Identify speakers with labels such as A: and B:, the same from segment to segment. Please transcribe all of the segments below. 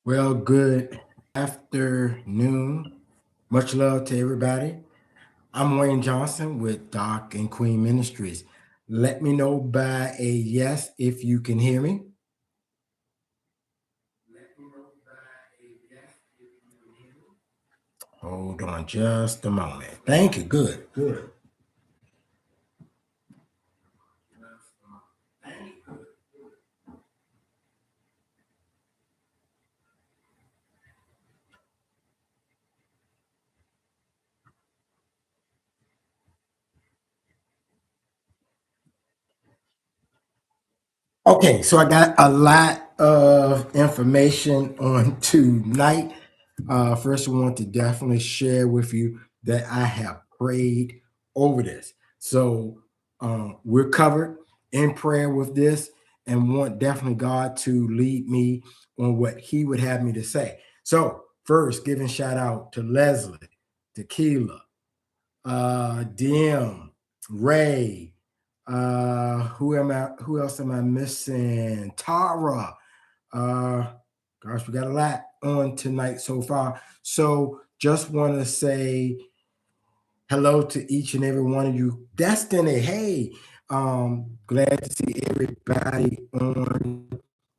A: Well, good afternoon. Much love to everybody. I'm Wayne Johnson with Doc and Queen Ministries. Let me know by a yes if you can hear me. Let me know by a yes if you can hear me. Hold on just a moment. Thank you. Good, good. Okay, so I got a lot of information on tonight. First, I want to definitely share with you that I have prayed over this. So we're covered in prayer with this and want definitely God to lead me on what He would have me to say. So, first, giving shout out to Leslie, Tequila, DM, Ray, who else am I missing? Tara. Uh gosh, we got a lot on tonight so far. So just want to say hello to each and every one of you. Destiny, hey, glad to see everybody on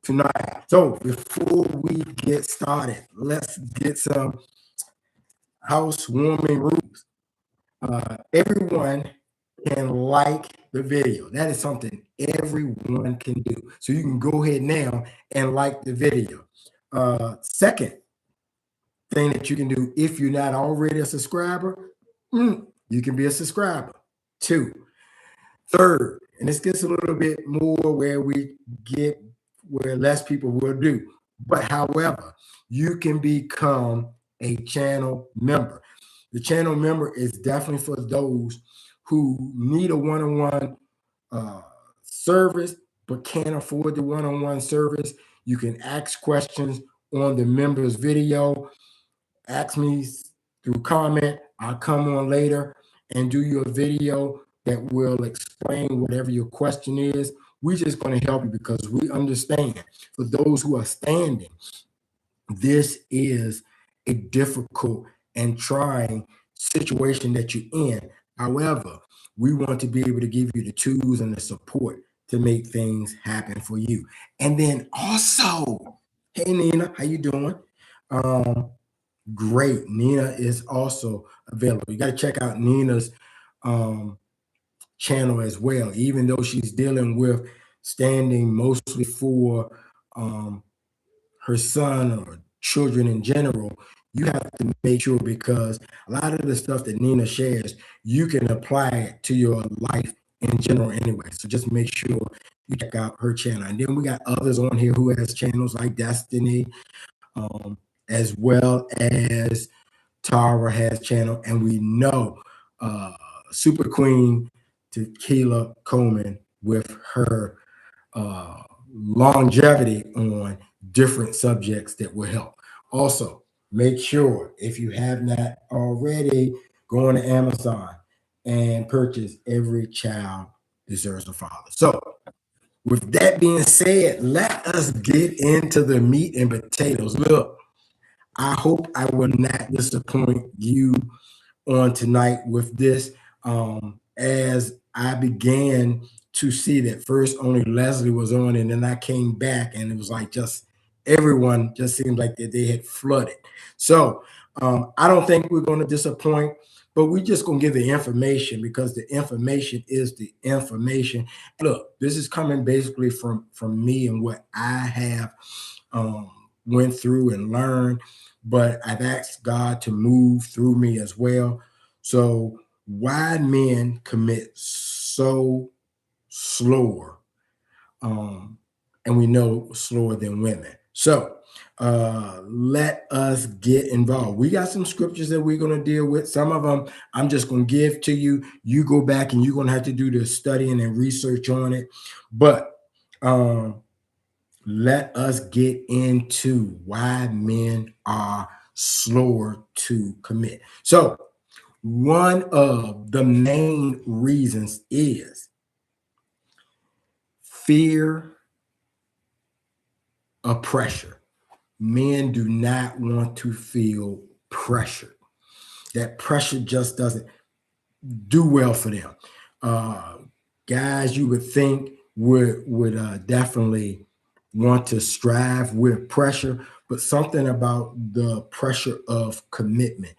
A: tonight. So before we get started, let's get some housewarming rules. Everyone can like the video. That is something everyone can do. So you can go ahead now and like the video. Second thing that you can do if you're not already a subscriber, you can be a subscriber. Two, third, and this gets a little bit more where we get where less people will do. But however, you can become a channel member. The channel member is definitely for those who need a one-on-one uh, service but can't afford the one-on-one service. You can ask questions on the members video. Ask me through comment. I'll come on later and do your video that will explain whatever your question is. We're just going to help you because we understand for those who are standing, this is a difficult and trying situation that you're in. However, we want to be able to give you the tools and the support to make things happen for you. And then also, hey Nina, how you doing? Um, Great. Nina is also available. You got to check out Nina's um, channel as well, even though she's dealing with standing mostly for um, her son or children in general. You have to make sure because a lot of the stuff that Nina shares, you can apply it to your life in general anyway. So just make sure you check out her channel. And then we got others on here who has channels like Destiny, um, as well as Tara has channel, and we know uh, Super Queen Tequila Coleman with her longevity on different subjects that will help. Also, make sure if you have not already, go on to Amazon and purchase Every Child Deserves a Father. So, with that being said, let us get into the meat and potatoes. Look, I hope I will not disappoint you on tonight with this. As I began to see that first only Leslie was on, and then I came back, and it was like just everyone just seemed like that they had flooded. So I don't think we're going to disappoint, but we're just going to give the information because the information is the information. Look, this is coming basically from me and what I have um, went through and learned, but I've asked God to move through me as well. So why men commit so slower, um, and we know slower than women. So let us get involved. We got some scriptures that we're going to deal with. Some of them I'm just going to give to you. You go back and you're going to have to do the studying and research on it. But let us get into why men are slower to commit. So, one of the main reasons is fear of pressure. men do not want to feel pressure. That pressure just doesn't do well for them. Uh, Guys, you would think would definitely want to strive with pressure, but something about the pressure of commitment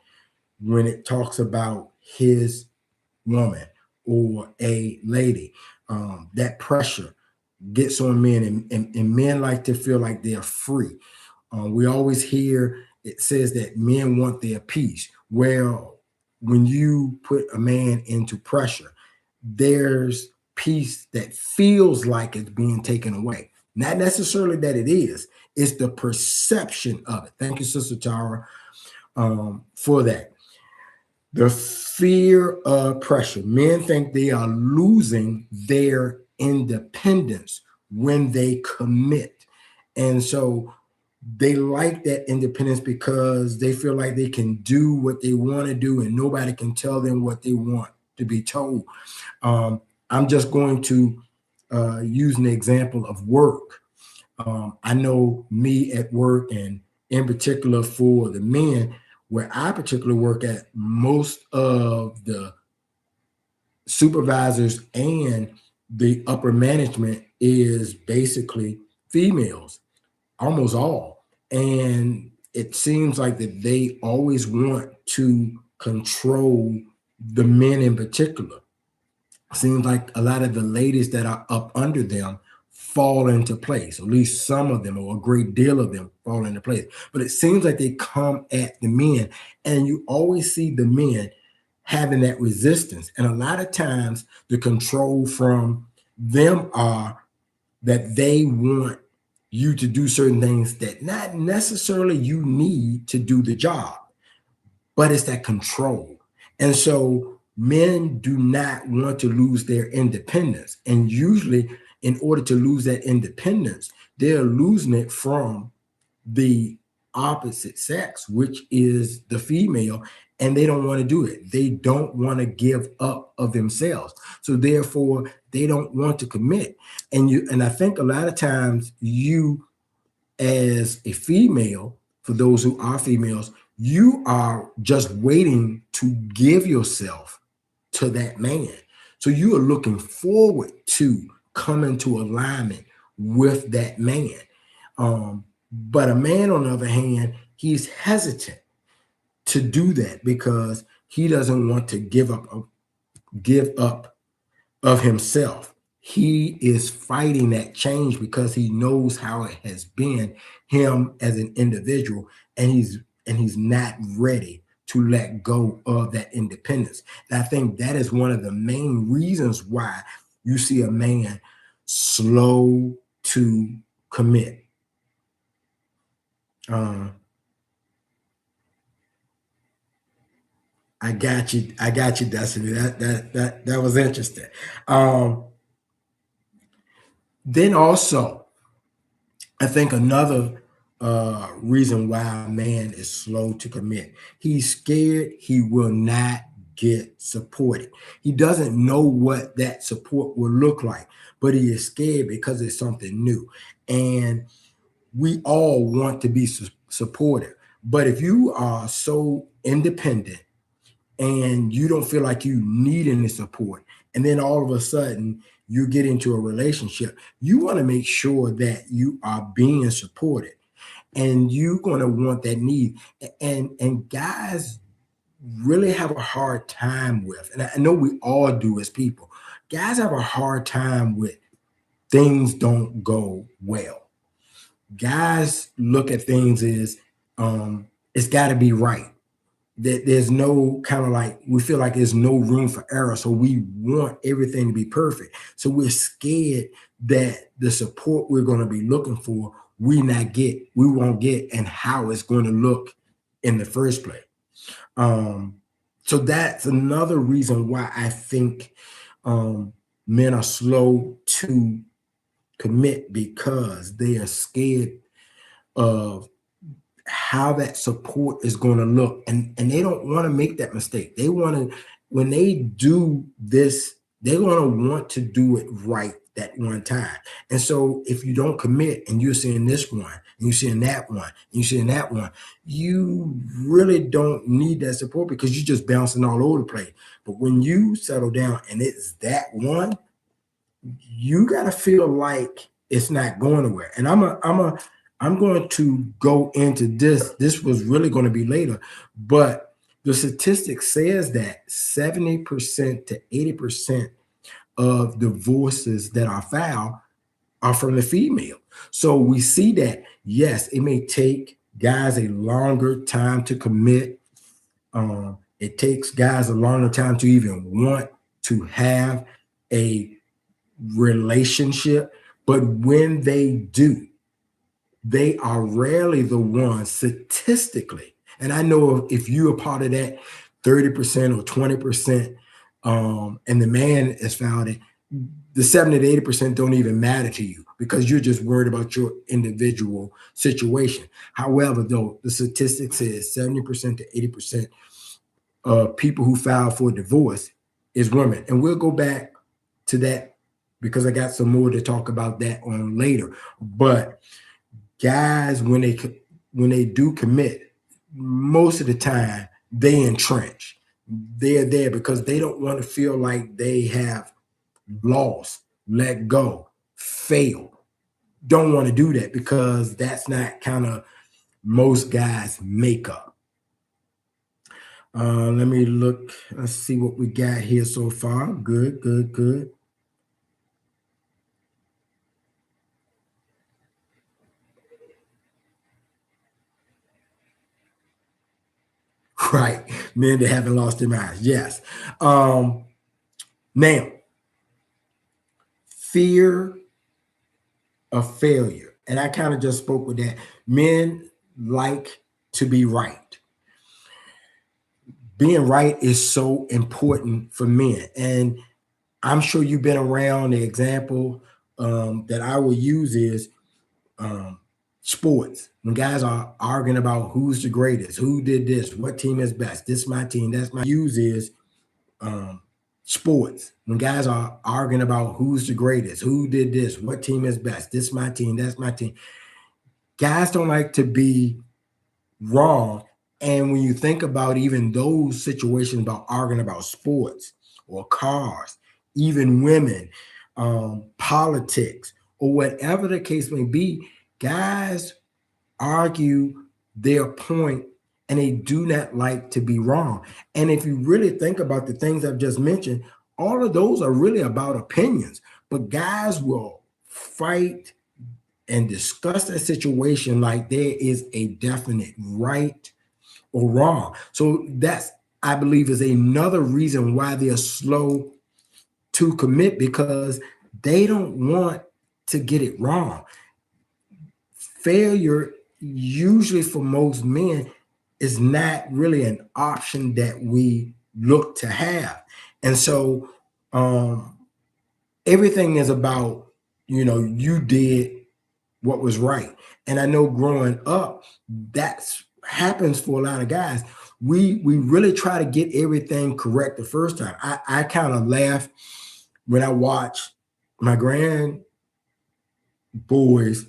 A: when it talks about his woman or a lady, that pressure gets on men, and men like to feel like they're free. We always hear it says that men want their peace. Well, when you put a man into pressure, there's peace that feels like it's being taken away. Not necessarily that it is, it's the perception of it. Thank you, Sister Tara, for that. The fear of pressure. Men think they are losing their independence when they commit. And so they like that independence because they feel like they can do what they want to do and nobody can tell them what they want to be told. I'm just going to use an example of work. I know me at work, and in particular for the men, where I particularly work at, most of the supervisors and the upper management is basically females, almost all. And it seems like that they always want to control the men in particular. Seems like a lot of the ladies that are up under them fall into place. At least some of them, or a great deal of them, fall into place. But it seems like they come at the men, and you always see the men having that resistance. And a lot of times, the control from them are that they want you to do certain things that not necessarily you need to do the job, but it's that control. And so men do not want to lose their independence. And usually, in order to lose that independence, they're losing it from the opposite sex, which is the female, and they don't want to do it. They don't want to give up of themselves. So therefore, they don't want to commit. And I think a lot of times you, as a female, for those who are females, you are just waiting to give yourself to that man. So you are looking forward to coming to alignment with that man. But a man, on the other hand, he's hesitant to do that because he doesn't want to give up of himself. He is fighting that change because he knows how it has been him as an individual, and he's not ready to let go of that independence. And I think that is one of the main reasons why you see a man slow to commit. I got you. I got you, Destiny. That was interesting. Then also, I think another reason why a man is slow to commit, he's scared he will not get supported. He doesn't know what that support will look like, but he is scared because it's something new. And we all want to be supported. But if you are so independent and you don't feel like you need any support, and then all of a sudden you get into a relationship, you want to make sure that you are being supported, and you're going to want that need. And guys really have a hard time with, and I know we all do as people, guys have a hard time with things don't go well. Guys look at things as it's got to be right. That there's no kind of like, we feel like there's no room for error. So we want everything to be perfect. So we're scared that the support we're going to be looking for, we won't get, and how it's going to look in the first place. So that's another reason why I think men are slow to commit, because they are scared of how that support is going to look, and they don't want to make that mistake. They want to, when they do this They're going to want to do it right that one time. And so if you don't commit and you're seeing this one, and you're seeing that one, and you're seeing that one, you really don't need that support because you're just bouncing all over the place. But when you settle down and it's that one, you got to feel like it's not going nowhere. And I'm going to go into this. This was really going to be later, but the statistic says that 70% to 80% of divorces that are filed are from the female. So we see that, yes, it may take guys a longer time to commit. It takes guys a longer time to even want to have a relationship. But when they do, they are rarely the ones statistically. And I know if you're a part of that 30% or 20%, and the man is found it, the 70 to 80% don't even matter to you because you're just worried about your individual situation. However, though, the statistic says 70% to 80% of people who file for divorce is women. And we'll go back to that because I got some more to talk about that on later. But guys, when they do commit, most of the time they entrench. They're there because they don't want to feel like they have lost, let go, fail. Don't want to do that because that's not kind of most guys' makeup. Let me look. Let's see what we got here so far. Good, good, good. Right. Men that haven't lost their minds. Yes. Now, fear of failure. And I kind of just spoke with that. Men like to be right. Being right is so important for men. And I'm sure you've been around. The example that I will use is sports. When guys are arguing about who's the greatest, who did this, what team is best, this is my team, that's my use is sports. When guys are arguing about who's the greatest, who did this, what team is best, this is my team, that's my team. Guys don't like to be wrong. And when you think about even those situations about arguing about sports or cars, even women, politics, or whatever the case may be, guys argue their point and they do not like to be wrong. And if you really think about the things I've just mentioned, all of those are really about opinions. But guys will fight and discuss that situation like there is a definite right or wrong. So that's, I believe, is another reason why they're slow to commit because they don't want to get it wrong. Failure, usually for most men, is not really an option that we look to have. And so everything is about, you did what was right. And I know growing up, that's happens for a lot of guys. We really try to get everything correct the first time. I kind of laugh when I watch my grand boys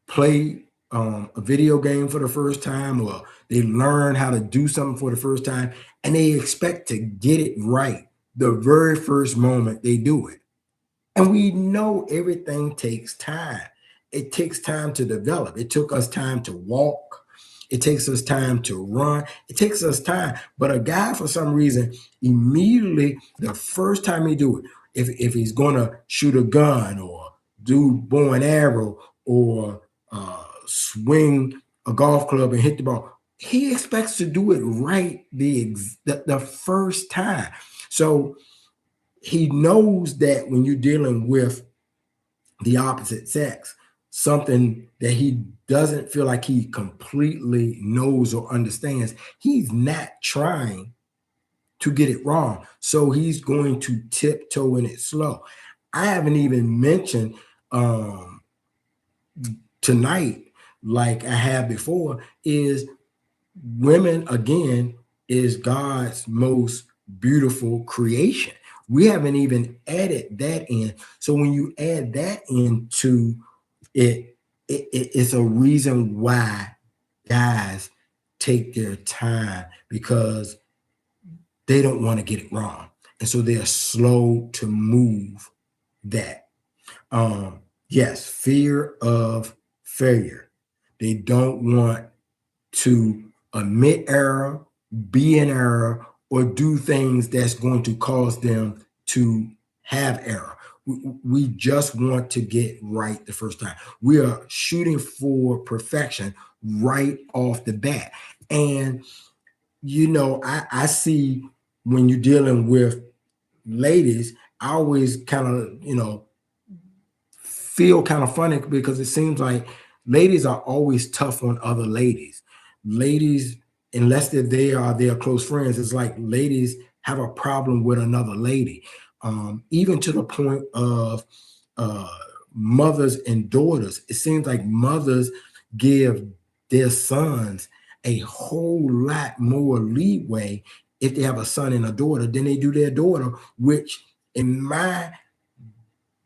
A: play a video game for the first time, or they learn how to do something for the first time, and they expect to get it right the very first moment they do it. And we know everything takes time. It takes time to develop. It took us time to walk. It takes us time to run. It takes us time. But a guy, for some reason, immediately, the first time he do it, if he's going to shoot a gun or do bow and arrow or swing a golf club and hit the ball, he expects to do it right the first time. So he knows that when you're dealing with the opposite sex, something that he doesn't feel like he completely knows or understands, he's not trying to get it wrong. So he's going to tiptoe in it slow. I haven't even mentioned tonight, like I have before, is women, again, is God's most beautiful creation. We haven't even added that in. So when you add that into it, it's a reason why guys take their time, because they don't want to get it wrong. And so they're slow to move that. Yes, fear of failure. They don't want to admit error, be in error, or do things that's going to cause them to have error. We just want to get right the first time. We are shooting for perfection right off the bat. And, I see when you're dealing with ladies, I always kind of, feel kind of funny because it seems like ladies are always tough on other ladies. Ladies, unless they are their close friends, it's like ladies have a problem with another lady, even to the point of uh, mothers and daughters. It seems like mothers give their sons a whole lot more leeway if they have a son and a daughter than they do their daughter, which in my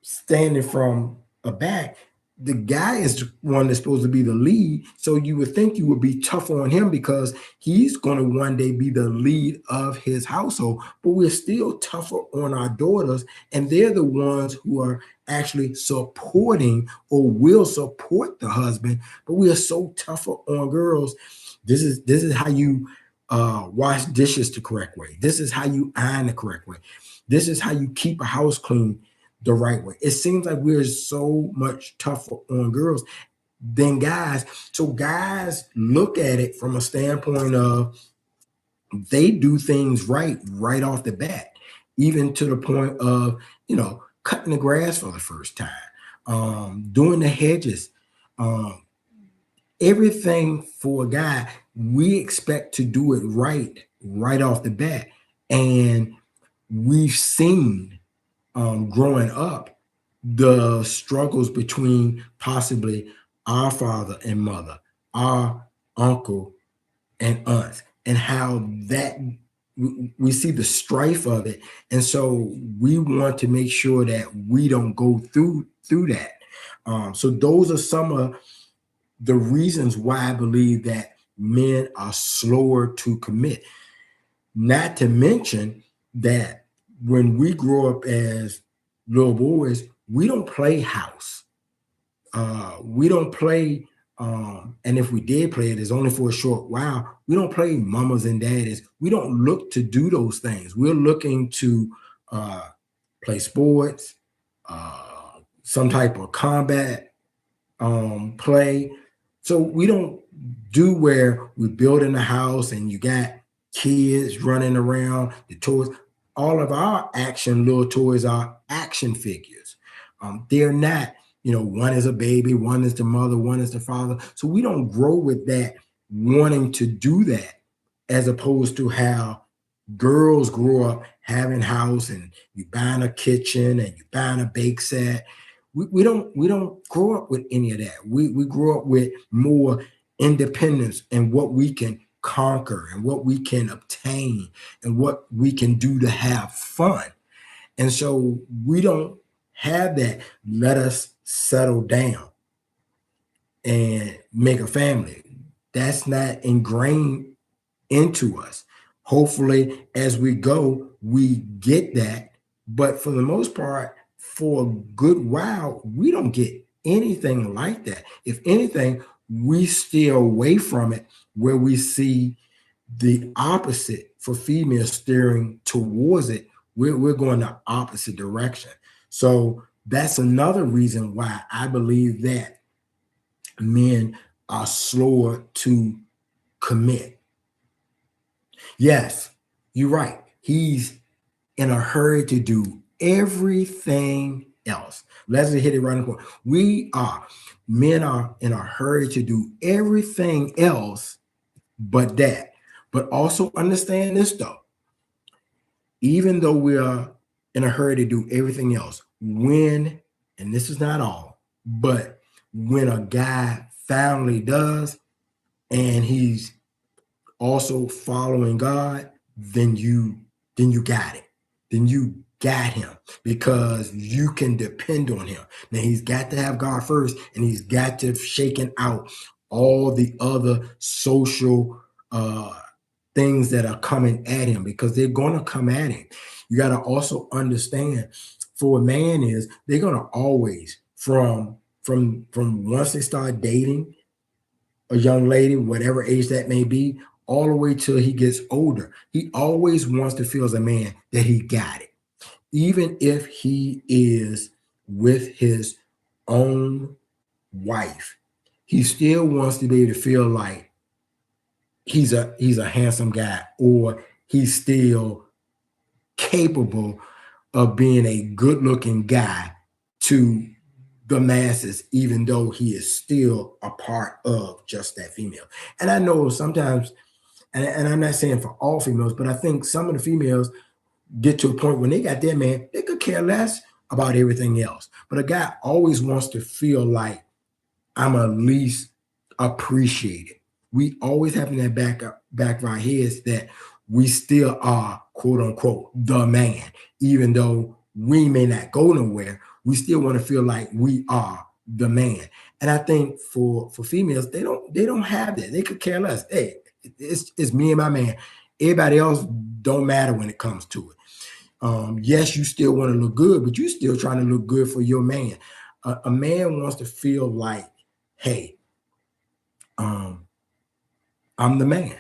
A: standing from a back, the guy is the one that's supposed to be the lead. So you would think you would be tough on him because he's going to one day be the lead of his household. But we're still tougher on our daughters, and they're the ones who are actually supporting or will support the husband. But we are so tougher on girls. This is how you wash dishes the correct way. This is how you iron the correct way. This is how you keep a house clean the right way. It seems like we're so much tougher on girls than guys. So guys look at it from a standpoint of they do things right off the bat, even to the point of, cutting the grass for the first time, doing the hedges, um, everything for a guy, we expect to do it right off the bat. And we've seen growing up the struggles between possibly our father and mother, our uncle and aunts, and how that we see the strife of it. And so we want to make sure that we don't go through that. So those are some of the reasons why I believe that men are slower to commit. Not to mention that when we grow up as little boys, we don't play house. We don't play, and if we did play it, it's only for a short while. We don't play mamas and daddies. We don't look to do those things. We're looking to play sports, some type of combat play. So we don't do where we're building a house and you got kids running around, the toys. All of our action little toys are action figures. They're not, one is a baby, one is the mother, one is the father. So we don't grow with that wanting to do that, as opposed to how girls grow up having house and you buying a kitchen and you buying a bake set. We don't grow up with any of that. We grow up with more independence and what we can conquer and what we can obtain and what we can do to have fun. And so we don't have that. Let us settle down and make a family. That's not ingrained into us. Hopefully, as we go, we get that. But for the most part, for a good while, we don't get anything like that. If anything, we steer away from it, where we see the opposite for females steering towards it. We're going the opposite direction. So that's another reason why I believe that men are slower to commit. Yes, you're right. He's in a hurry to do everything else. Leslie hit it right on the point. Men are in a hurry to do everything else but that. But also understand this though, even though we are in a hurry to do everything else, and this is not all, but when a guy finally does, and he's also following God, then you got it. Then you got him because you can depend on him. Now he's got to have God first, and he's got to have shaken out all the other social things that are coming at him, because they're going to come at him. You got to also understand, for a man is they're going to always from once they start dating a young lady, whatever age that may be, all the way till he gets older. He always wants to feel as a man that he got it. Even if he is with his own wife, he still wants to be able to feel like he's a handsome guy, or he's still capable of being a good looking guy to the masses, even though he is still a part of just that female. And I know sometimes, and I'm not saying for all females, but I think some of the females get to a point when they got their man, they could care less about everything else. But a guy always wants to feel like I'm at least appreciated. We always have in that back of our heads that we still are, quote unquote, the man. Even though we may not go nowhere, we still want to feel like we are the man. And I think for females, they don't have that. They could care less. Hey, it's me and my man. Everybody else don't matter when it comes to it. Yes, you still want to look good, but you're still trying to look good for your man. A man wants to feel like, hey, I'm the man.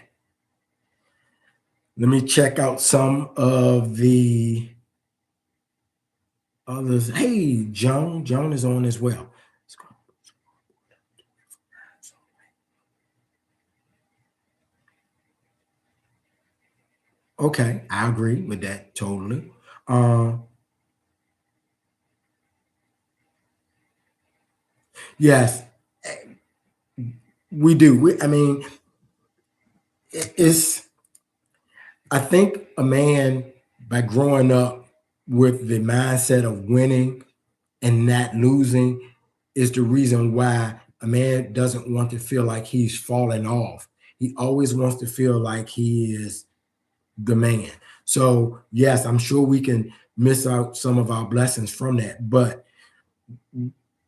A: Let me check out some of the others. Hey, Joan is on as well. Okay, I agree with that totally. Yes, we do. I mean, it's. I think a man, by growing up with the mindset of winning and not losing, is the reason why a man doesn't want to feel like he's falling off. He always wants to feel like he is the man. So yes, I'm sure we can miss out some of our blessings from that, but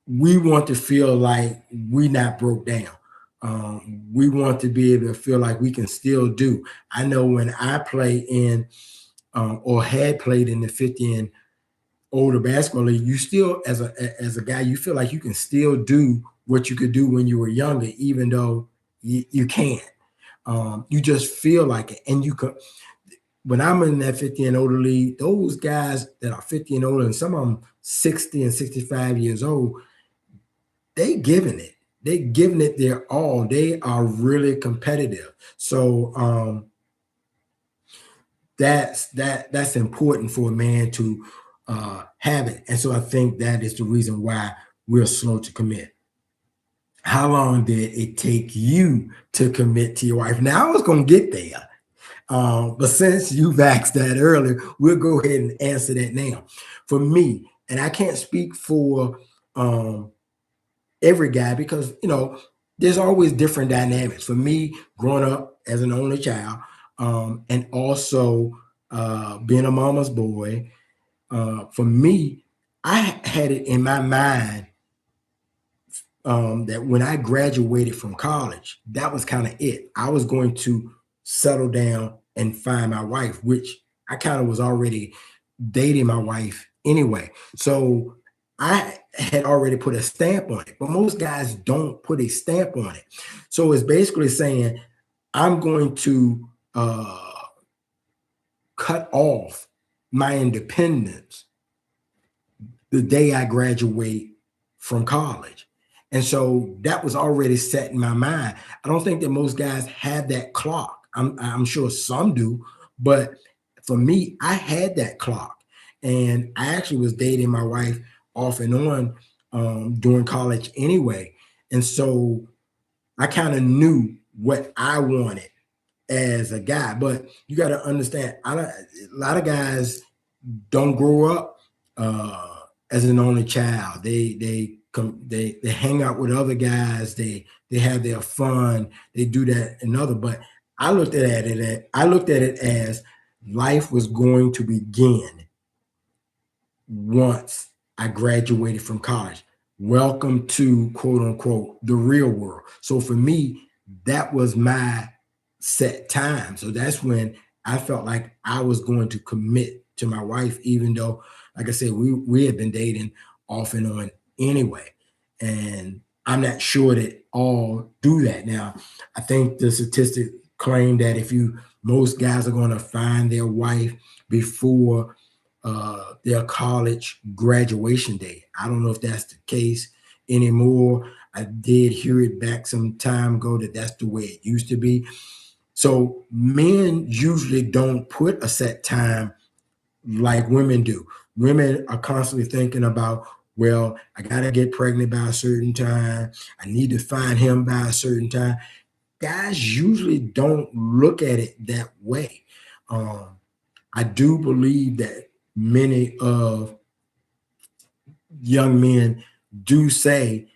A: we want to feel like we not broke down. We want to be able to feel like we can still do. I know when I play in or had played in the 50 and older basketball league, you still, as a guy, you feel like you can still do what you could do when you were younger, even though you can't. You just feel like it, and you could. When I'm in that 50 and older league, those guys that are 50 and older, and some of them 60 and 65 years old, they giving it. They giving it their all. They are really competitive. So that's important for a man to have it. And so I think that is the reason why we're slow to commit. How long did it take you to commit to your wife? Now I was going to get there. But since you've asked that earlier, we'll go ahead and answer that now. For me, and I can't speak for every guy, because there's always different dynamics. For me, growing up as an only child, and also being a mama's boy, for me, I had it in my mind that when I graduated from college, that was kind of it. I was going to settle down and find my wife, which I kind of was already dating my wife anyway. So I had already put a stamp on it, but most guys don't put a stamp on it. So it's basically saying, I'm going to cut off my independence the day I graduate from college. And so that was already set in my mind. I don't think that most guys have that clock. I'm sure some do, but for me, I had that clock. And I actually was dating my wife off and on during college anyway. And so I kind of knew what I wanted as a guy. But you got to understand, a lot of guys don't grow up as an only child. They hang out with other guys. They have their fun. They do that and other. But I looked at it as life was going to begin once I graduated from college. Welcome to, quote unquote, the real world. So for me, that was my set time. So that's when I felt like I was going to commit to my wife, even though, like I said, we had been dating off and on anyway. And I'm not sure that all do that. Now, I think the statistic claim that if you most guys are going to find their wife before their college graduation day. I don't know if that's the case anymore. I did hear it back some time ago that that's the way it used to be. So men usually don't put a set time like women do. Women are constantly thinking about, well, I got to get pregnant by a certain time. I need to find him by a certain time. Guys usually don't look at it that way. I do believe that many of young men do say,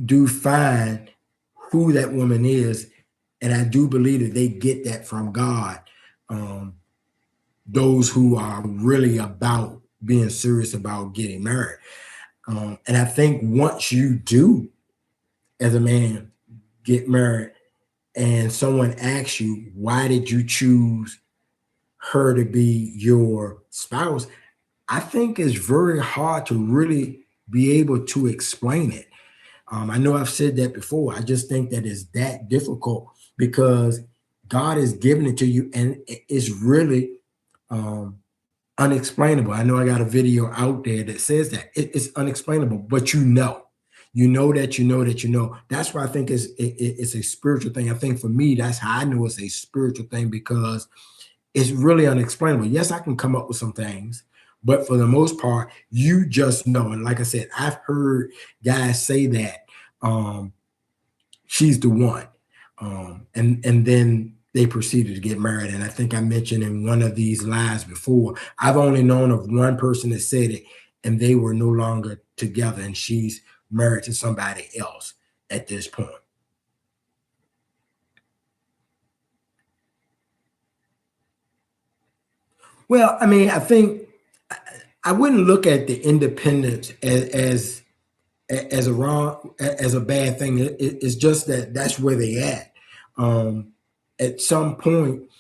A: do find who that woman is. And I do believe that they get that from God. Those who are really about being serious about getting married. And I think once you do, as a man, get married and someone asks you, why did you choose her to be your spouse? I think it's very hard to really be able to explain it. I know I've said that before. I just think that it's that difficult because God has given it to you and it's really unexplainable. I know I got a video out there that says that it's unexplainable, but you know that you know that you know. That's why I think it's a spiritual thing. I think for me, that's how I know it's a spiritual thing because it's really unexplainable. Yes, I can come up with some things, but for the most part, you just know. And like I said, I've heard guys say that she's the one, and then they proceeded to get married. And I think I mentioned in one of these lives before, I've only known of one person that said it, and they were no longer together, and she's married to somebody else at this point. Well, I mean, I think I wouldn't look at the independence as a wrong as a bad thing. It's just that that's where they at. At some point,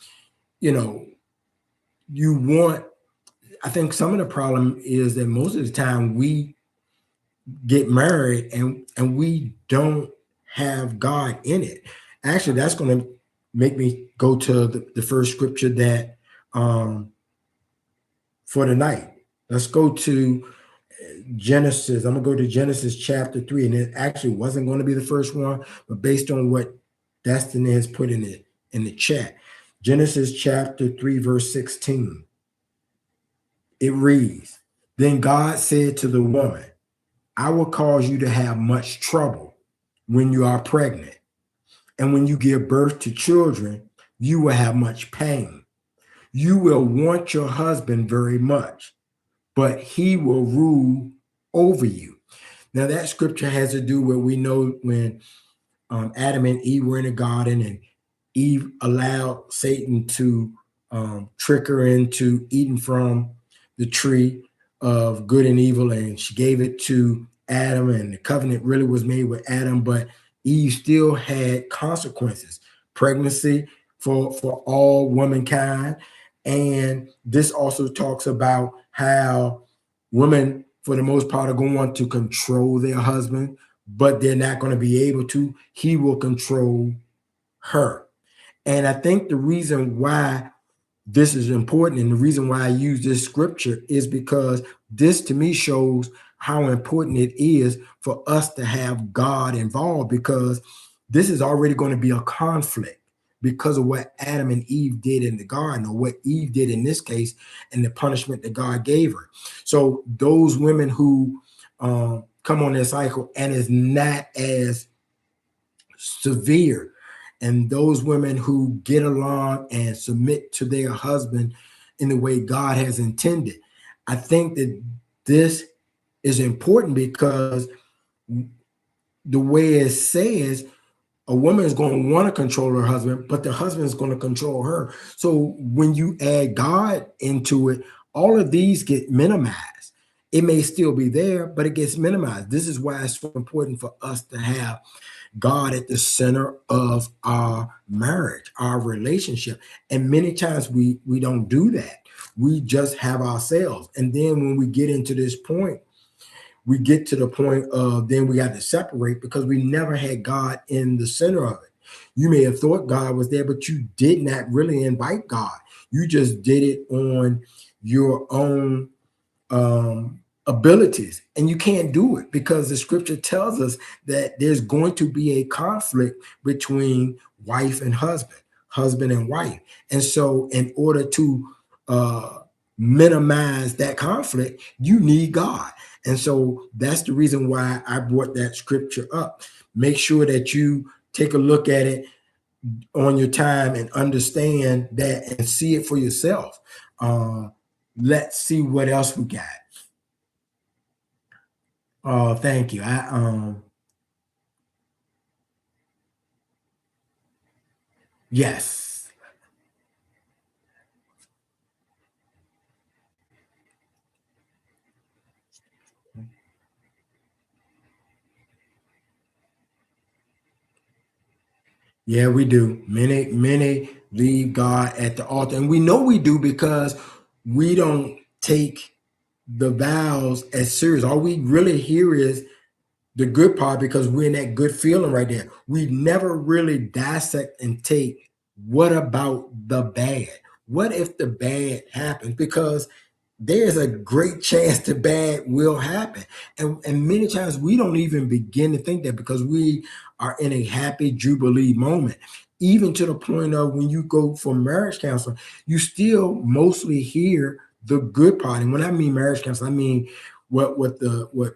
A: you know, you want. I think some of the problem is that most of the time we get married and we don't have God in it. Actually, that's going to make me go to the first scripture that for the night. Let's go to Genesis. I'm gonna go to Genesis chapter 3, and it actually wasn't going to be the first one, but based on what Destiny has put in the chat, Genesis chapter 3, verse 16. It reads, "Then God said to the woman, I will cause you to have much trouble when you are pregnant, and when you give birth to children, you will have much pain. You will want your husband very much, but he will rule over you." Now, that scripture has to do with we know when Adam and Eve were in the garden and Eve allowed Satan to trick her into eating from the tree of good and evil, and she gave it to Adam, and the covenant really was made with Adam, but Eve still had consequences. Pregnancy for all womankind. And this also talks about how women, for the most part, are going to want to control their husband, but they're not going to be able to. He will control her. And I think the reason why this is important and the reason why I use this scripture is because this to me shows how important it is for us to have God involved, because this is already going to be a conflict because of what Adam and Eve did in the garden, or what Eve did in this case, and the punishment that God gave her. So those women who come on their cycle and is not as severe, and those women who get along and submit to their husband in the way God has intended, I think that this is important because the way it says, a woman is going to want to control her husband, but the husband is going to control her. So when you add God into it, all of these get minimized. It may still be there, but it gets minimized. This is why it's so important for us to have God at the center of our marriage, our relationship. And many times we don't do that. We just have ourselves. And then when we get into this point, we get to the point of then we got to separate because we never had God in the center of it. You may have thought God was there, but you did not really invite God. You just did it on your own abilities, and you can't do it because the scripture tells us that there's going to be a conflict between wife and husband, husband and wife. And so in order to minimize that conflict, you need God. And so that's the reason why I brought that scripture up. Make sure that you take a look at it on your time and understand that and see it for yourself. Let's see what else we got. Oh, thank you. Yes. Yeah, we do. Many leave God at the altar. And we know we do because we don't take the vows as serious. All we really hear is the good part because we're in that good feeling right there. We never really dissect and take what about the bad? What if the bad happens? Because there's a great chance the bad will happen. And many times we don't even begin to think that because we are in a happy jubilee moment. Even to the point of when you go for marriage counseling, you still mostly hear the good part. And when I mean marriage counseling, I mean what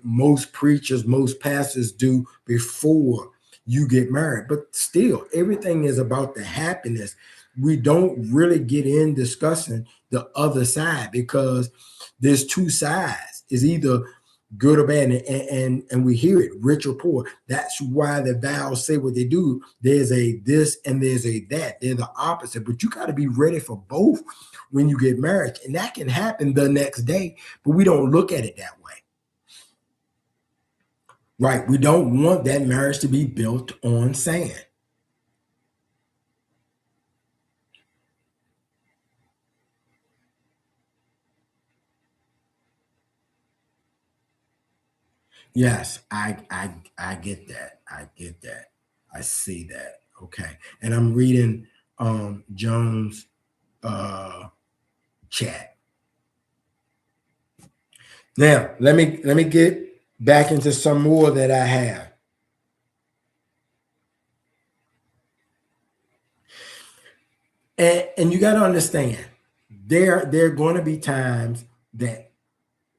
A: most preachers, most pastors do before you get married. But still, everything is about the happiness. We don't really get in discussing the other side because there's two sides. It's either good or bad, and we hear it, rich or poor. That's why the vows say what they do. There's a this and there's a that. They're the opposite, but you got to be ready for both when you get married, and that can happen the next day. But we don't look at it that way, right? We don't want that marriage to be built on sand. Yes, I get that. I get that. I see that. Okay. And I'm reading Jones uh chat. Now, let me get back into some more that I have. And you got to understand, there are going to be times that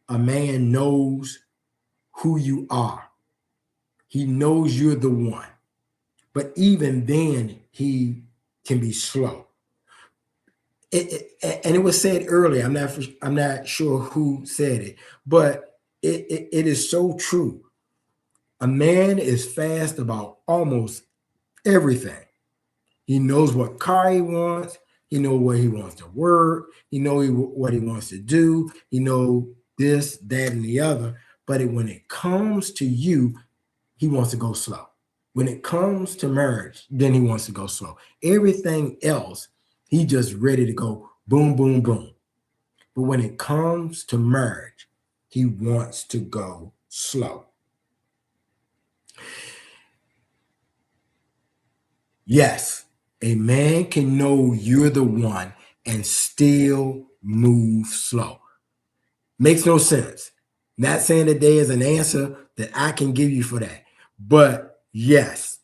A: a man knows who you are. He knows you're the one. But even then, he can be slow. And it was said earlier. I'm not sure who said it, but it is so true. A man is fast about almost everything. He knows what car he wants. He knows where he wants to work. He knows what he wants to do. He knows this, that, and the other. But when it comes to you, he wants to go slow. When it comes to marriage, then he wants to go slow. Everything else, he just ready to go boom, boom, boom. But when it comes to marriage, he wants to go slow. Yes, a man can know you're the one and still move slow. Makes no sense. Not saying that there is an answer that I can give you for that. But yes,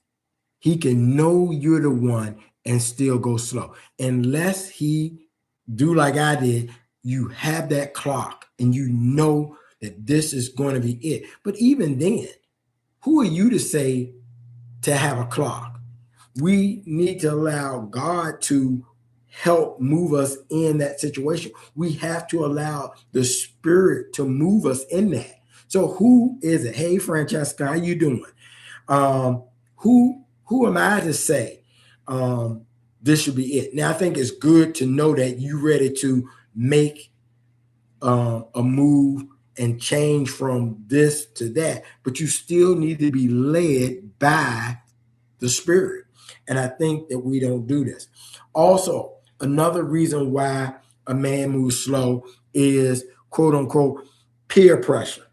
A: he can know you're the one and still go slow. Unless he do like I did, you have that clock and you know that this is going to be it. But even then, who are you to say to have a clock? We need to allow God to help move us in that situation. We have to allow the spirit to move us in that. So who is it? Hey, Francesca, how you doing? Um, who am I to say this should be it? Now, I think it's good to know that you're ready to make a move and change from this to that, but you still need to be led by the Spirit. And I think that we don't do this. Also, another reason why a man moves slow is quote unquote peer pressure.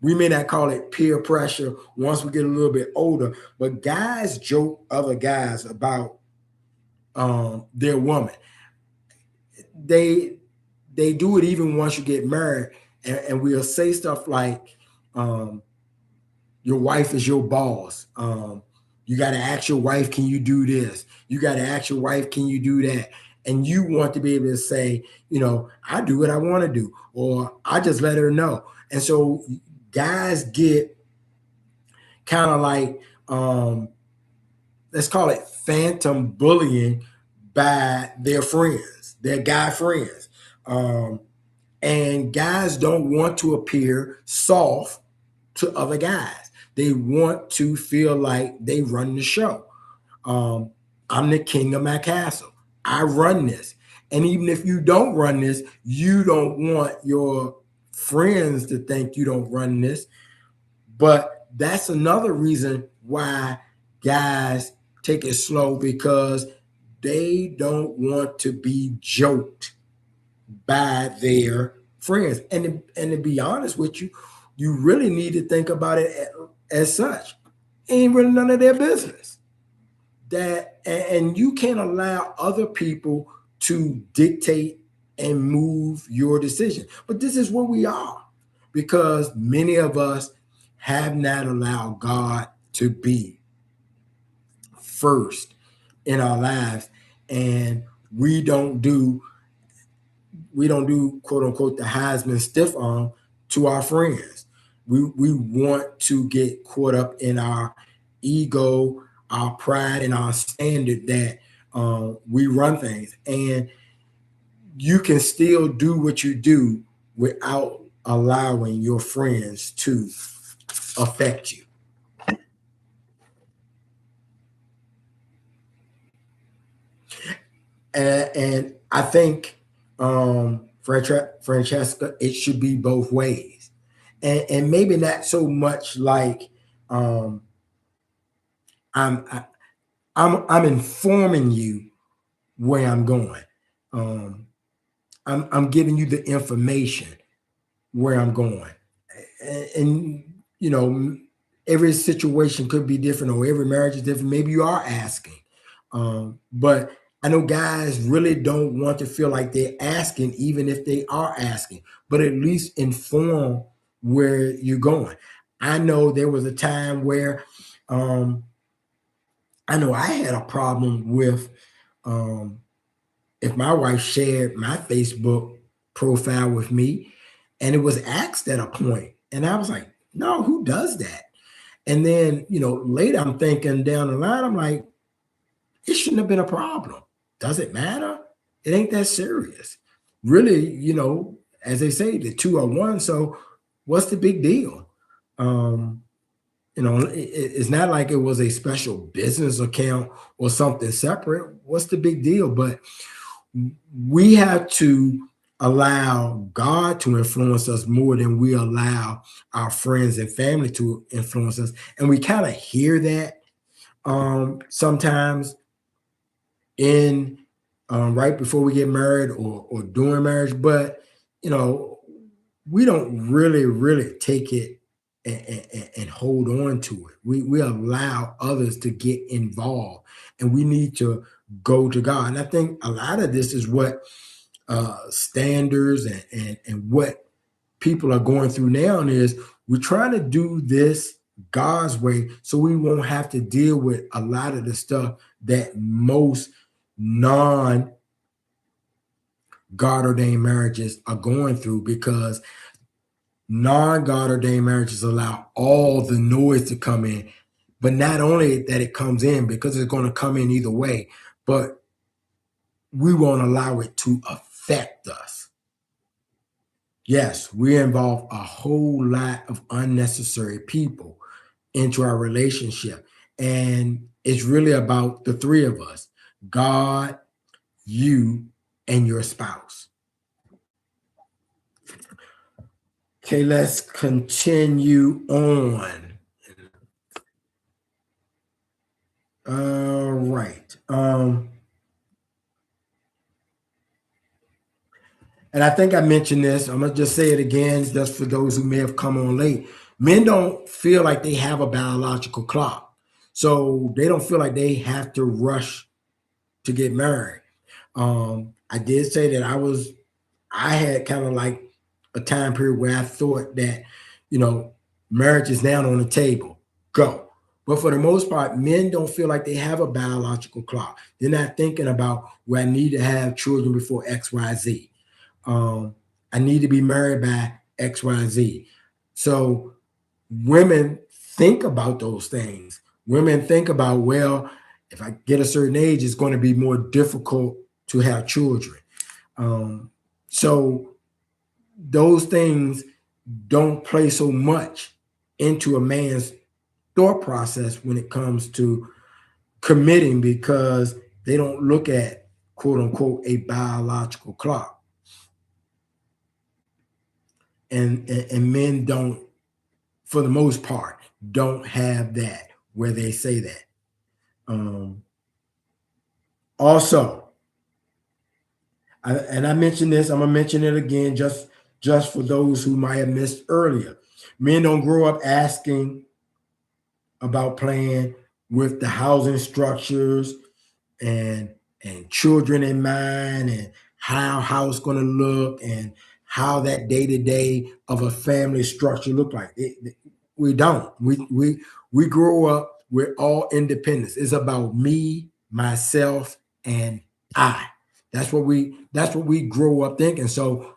A: We may not call it peer pressure once we get a little bit older, but guys joke other guys about their woman. They do it even once you get married, and we'll say stuff like, your wife is your boss. You got to ask your wife, can you do this? You got to ask your wife, can you do that? And you want to be able to say, I do what I want to do, or I just let her know. And so guys get kind of like, let's call it phantom bullying by their friends, their guy friends. And guys don't want to appear soft to other guys. They want to feel like they run the show. I'm the king of my castle. I run this. And even if you don't run this, you don't want your friends to think you don't run this. But that's another reason why guys take it slow, because they don't want to be joked by their friends. And to be honest with you, you really need to think about it as such. Ain't really none of their business. And you can't allow other people to dictate and move your decision. But this is where we are, because many of us have not allowed God to be first in our lives, and we don't do quote unquote the Heisman stiff arm to our friends. We want to get caught up in our ego, our pride, and our standard that we run things. And you can still do what you do without allowing your friends to affect you. And I think, Francesca, it should be both ways, and maybe not so much like I'm informing you where I'm going. I'm giving you the information where I'm going, and every situation could be different, or every marriage is different. Maybe you are asking, but I know guys really don't want to feel like they're asking, even if they are asking, but at least inform where you're going. I know there was a time where I know I had a problem with if my wife shared my Facebook profile with me, and it was asked at a point, and I was like, no, who does that? And then, later I'm thinking down the line, I'm like, it shouldn't have been a problem. Does it matter? It ain't that serious. Really, as they say, the two are one. So what's the big deal? It's not like it was a special business account or something separate. What's the big deal? But we have to allow God to influence us more than we allow our friends and family to influence us. And we kind of hear that sometimes in right before we get married or during marriage, but we don't really take it and hold on to it. We allow others to get involved, and we need to go to God. And I think a lot of this is what standards and what people are going through now is we're trying to do this God's way, so we won't have to deal with a lot of the stuff that most non-God ordained marriages are going through, because non-God ordained marriages allow all the noise to come in. But not only that it comes in, because it's going to come in either way, but we won't allow it to affect us. Yes, we involve a whole lot of unnecessary people into our relationship. And it's really about the three of us: God, you, and your spouse. Okay, let's continue on. All right. And I think I mentioned this. I'm gonna just say it again, just for those who may have come on late. Men don't feel like they have a biological clock, so they don't feel like they have to rush to get married. I did say that I had kind of like a time period where I thought that, you know, marriage is now on the table. Go. But for the most part, men don't feel like they have a biological clock. They're not thinking about, well, I need to have children before XYZ. I need to be married by XYZ. So women think about those things. Women think about, well, if I get a certain age, it's going to be more difficult to have children. So those things don't play so much into a man's thought process when it comes to committing, because they don't look at, quote unquote, a biological clock. And men don't, for the most part, don't have that where they say that. Also, I mentioned this, I'm gonna mention it again, just for those who might have missed earlier. Men don't grow up asking about playing with the housing structures and children in mind, and how it's going to look, and how that day-to-day of a family structure look like. We don't. We grow up with all independence. It's about me, myself, and I. That's what we grow up thinking. So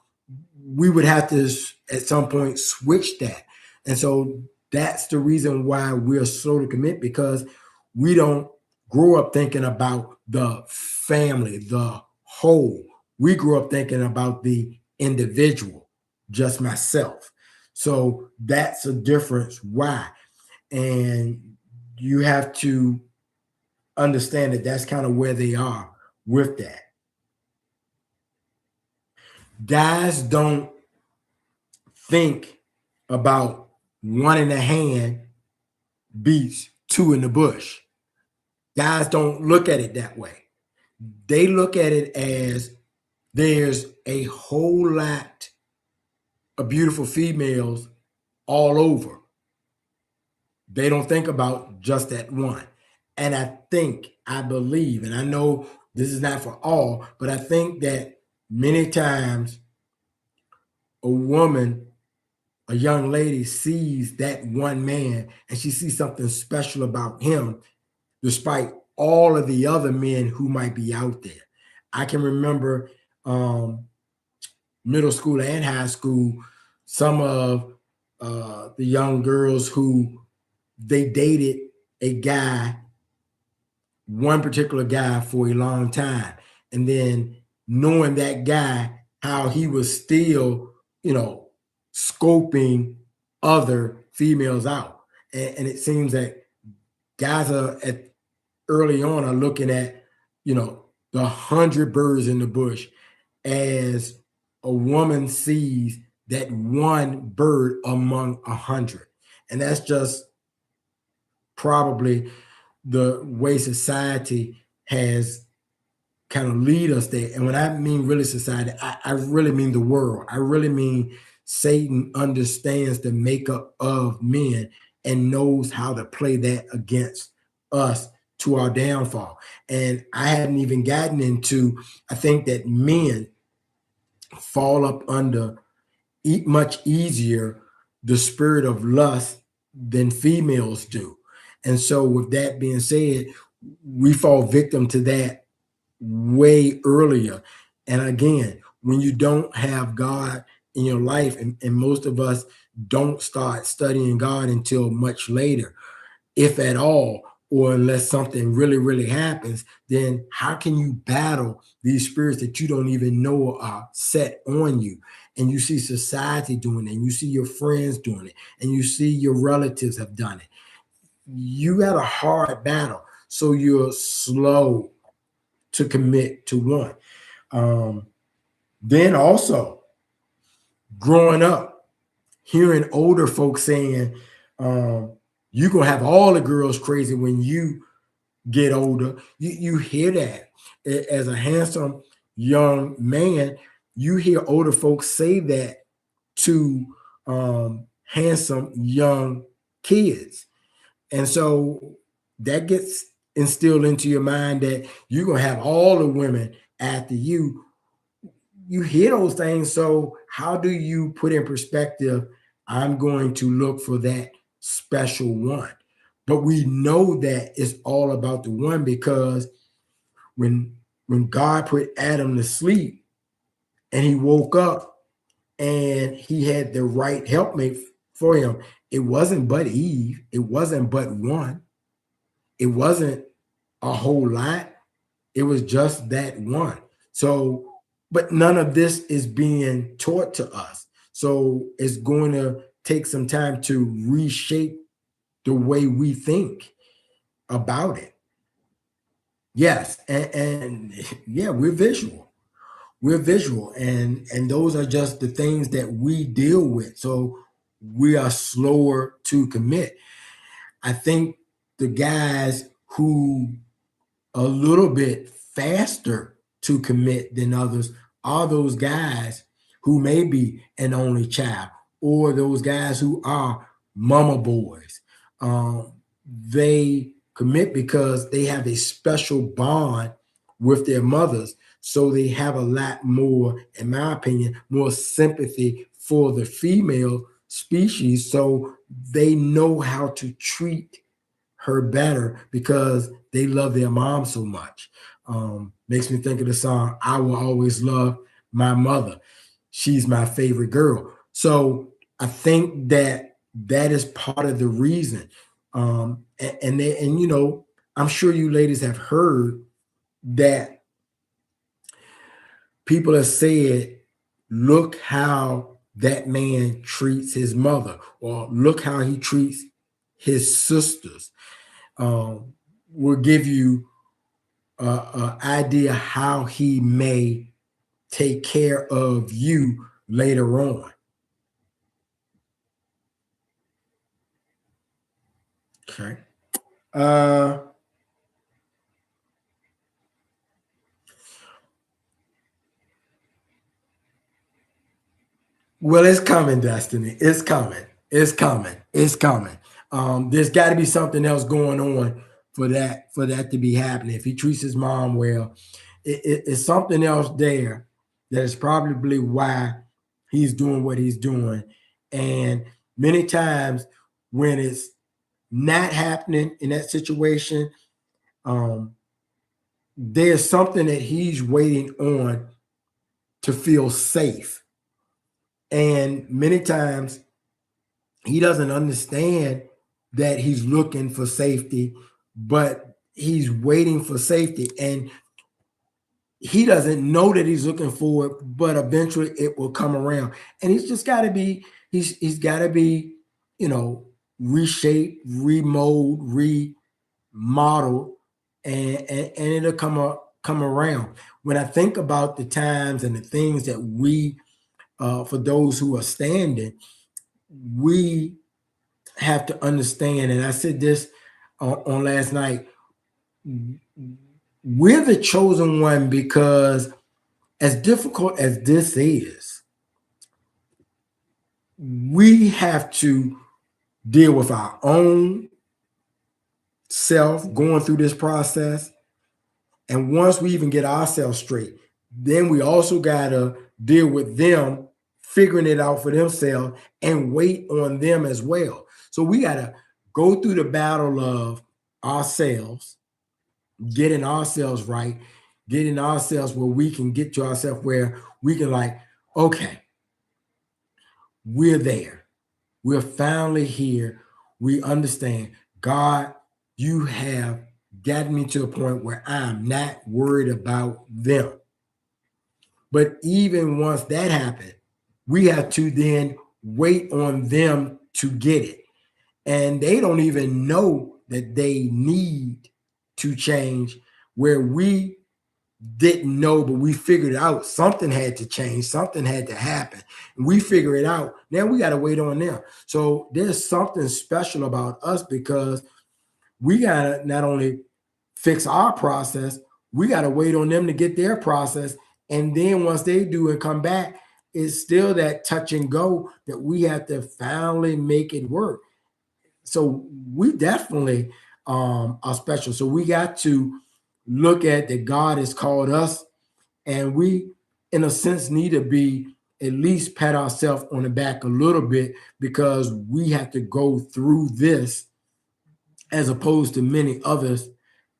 A: we would have to at some point switch that. And so that's the reason why we're slow to commit, because we don't grow up thinking about the family, the whole. We grew up thinking about the individual, just myself. So that's a difference why. And you have to understand that that's kind of where they are with that. Guys don't think about one in the hand beats two in the bush. Guys don't look at it that way. They look at it as there's a whole lot of beautiful females all over. They don't think about just that one. And I believe, and I know this is not for all, but I think that many times a woman, a young lady, sees that one man and she sees something special about him, despite all of the other men who might be out there. I can remember middle school and high school, some of the young girls who they dated a guy, one particular guy, for a long time. And then knowing that guy, how he was still, scoping other females out. And it seems that guys early on are looking at, the 100 birds in the bush, as a woman sees that one bird among 100. And that's just probably the way society has kind of lead us there. And when I mean really society, I really mean the world. I really mean Satan understands the makeup of men and knows how to play that against us to our downfall. And I hadn't even gotten into, I think that men fall up under much easier the spirit of lust than females do. And so with that being said, we fall victim to that way earlier. And again, when you don't have God in your life, and most of us don't start studying God until much later, if at all, or unless something really, really happens, then how can you battle these spirits that you don't even know are set on you? And you see society doing it, and you see your friends doing it, and you see your relatives have done it. You got a hard battle. So you're slow to commit to one. Then also, growing up, hearing older folks saying, you're going to have all the girls crazy when you get older. You hear that as a handsome young man. You hear older folks say that to handsome young kids. And so that gets instilled into your mind that you're going to have all the women after you. You hear those things. So how do you put in perspective, I'm going to look for that special one? But we know that it's all about the one, because when God put Adam to sleep and he woke up and he had the right helpmate for him, it wasn't but Eve. It wasn't but one. It wasn't a whole lot. It was just that one. So, but none of this is being taught to us. So it's going to take some time to reshape the way we think about it. Yes, and yeah, we're visual. We're visual, and those are just the things that we deal with. So we are slower to commit. I think the guys who a little bit faster to commit than others are those guys who may be an only child, or those guys who are mama boys. They commit because they have a special bond with their mothers. So they have a lot more, in my opinion, more sympathy for the female species. So they know how to treat her better because they love their mom so much. Makes me think of the song, I Will Always Love My Mother. She's my favorite girl. So I think that that is part of the reason. And you know, I'm sure you ladies have heard that people have said, look how that man treats his mother, or look how he treats his sisters. Will give you an idea how he may take care of you later on. Okay. Uh, well, it's coming, Destiny. It's coming. It's coming. It's coming. There's got to be something else going on for that to be happening. If he treats his mom well, it's something else there that is probably why he's doing what he's doing. And many times when it's not happening in that situation, um, there's something that he's waiting on to feel safe. And many times he doesn't understand that he's looking for safety, but he's waiting for safety. And he doesn't know that he's looking for it, but eventually it will come around. And he's just got to be, he's got to be, you know, reshaped, remold, remodel, and it'll come around. When I think about the times and the things that we, for those who are standing, we have to understand, and I said this on last night, we're the chosen one because as difficult as this is, we have to deal with our own self going through this process. And once we even get ourselves straight, then we also got to deal with them figuring it out for themselves and wait on them as well. So we got to go through the battle of ourselves, getting ourselves right, getting ourselves where we can get to ourselves where we can like, okay, we're there. We're finally here. We understand, God, you have gotten me to a point where I'm not worried about them. But even once that happened, we have to then wait on them to get it. And they don't even know that they need to change, where we didn't know, but we figured out something had to change, something had to happen. And we figure it out. Now we got to wait on them. So there's something special about us because we got to not only fix our process, we got to wait on them to get their process. And then once they do and come back, it's still that touch and go that we have to finally make it work. So we definitely are special. So we got to look at that God has called us, and we, in a sense, need to be at least pat ourselves on the back a little bit because we have to go through this as opposed to many others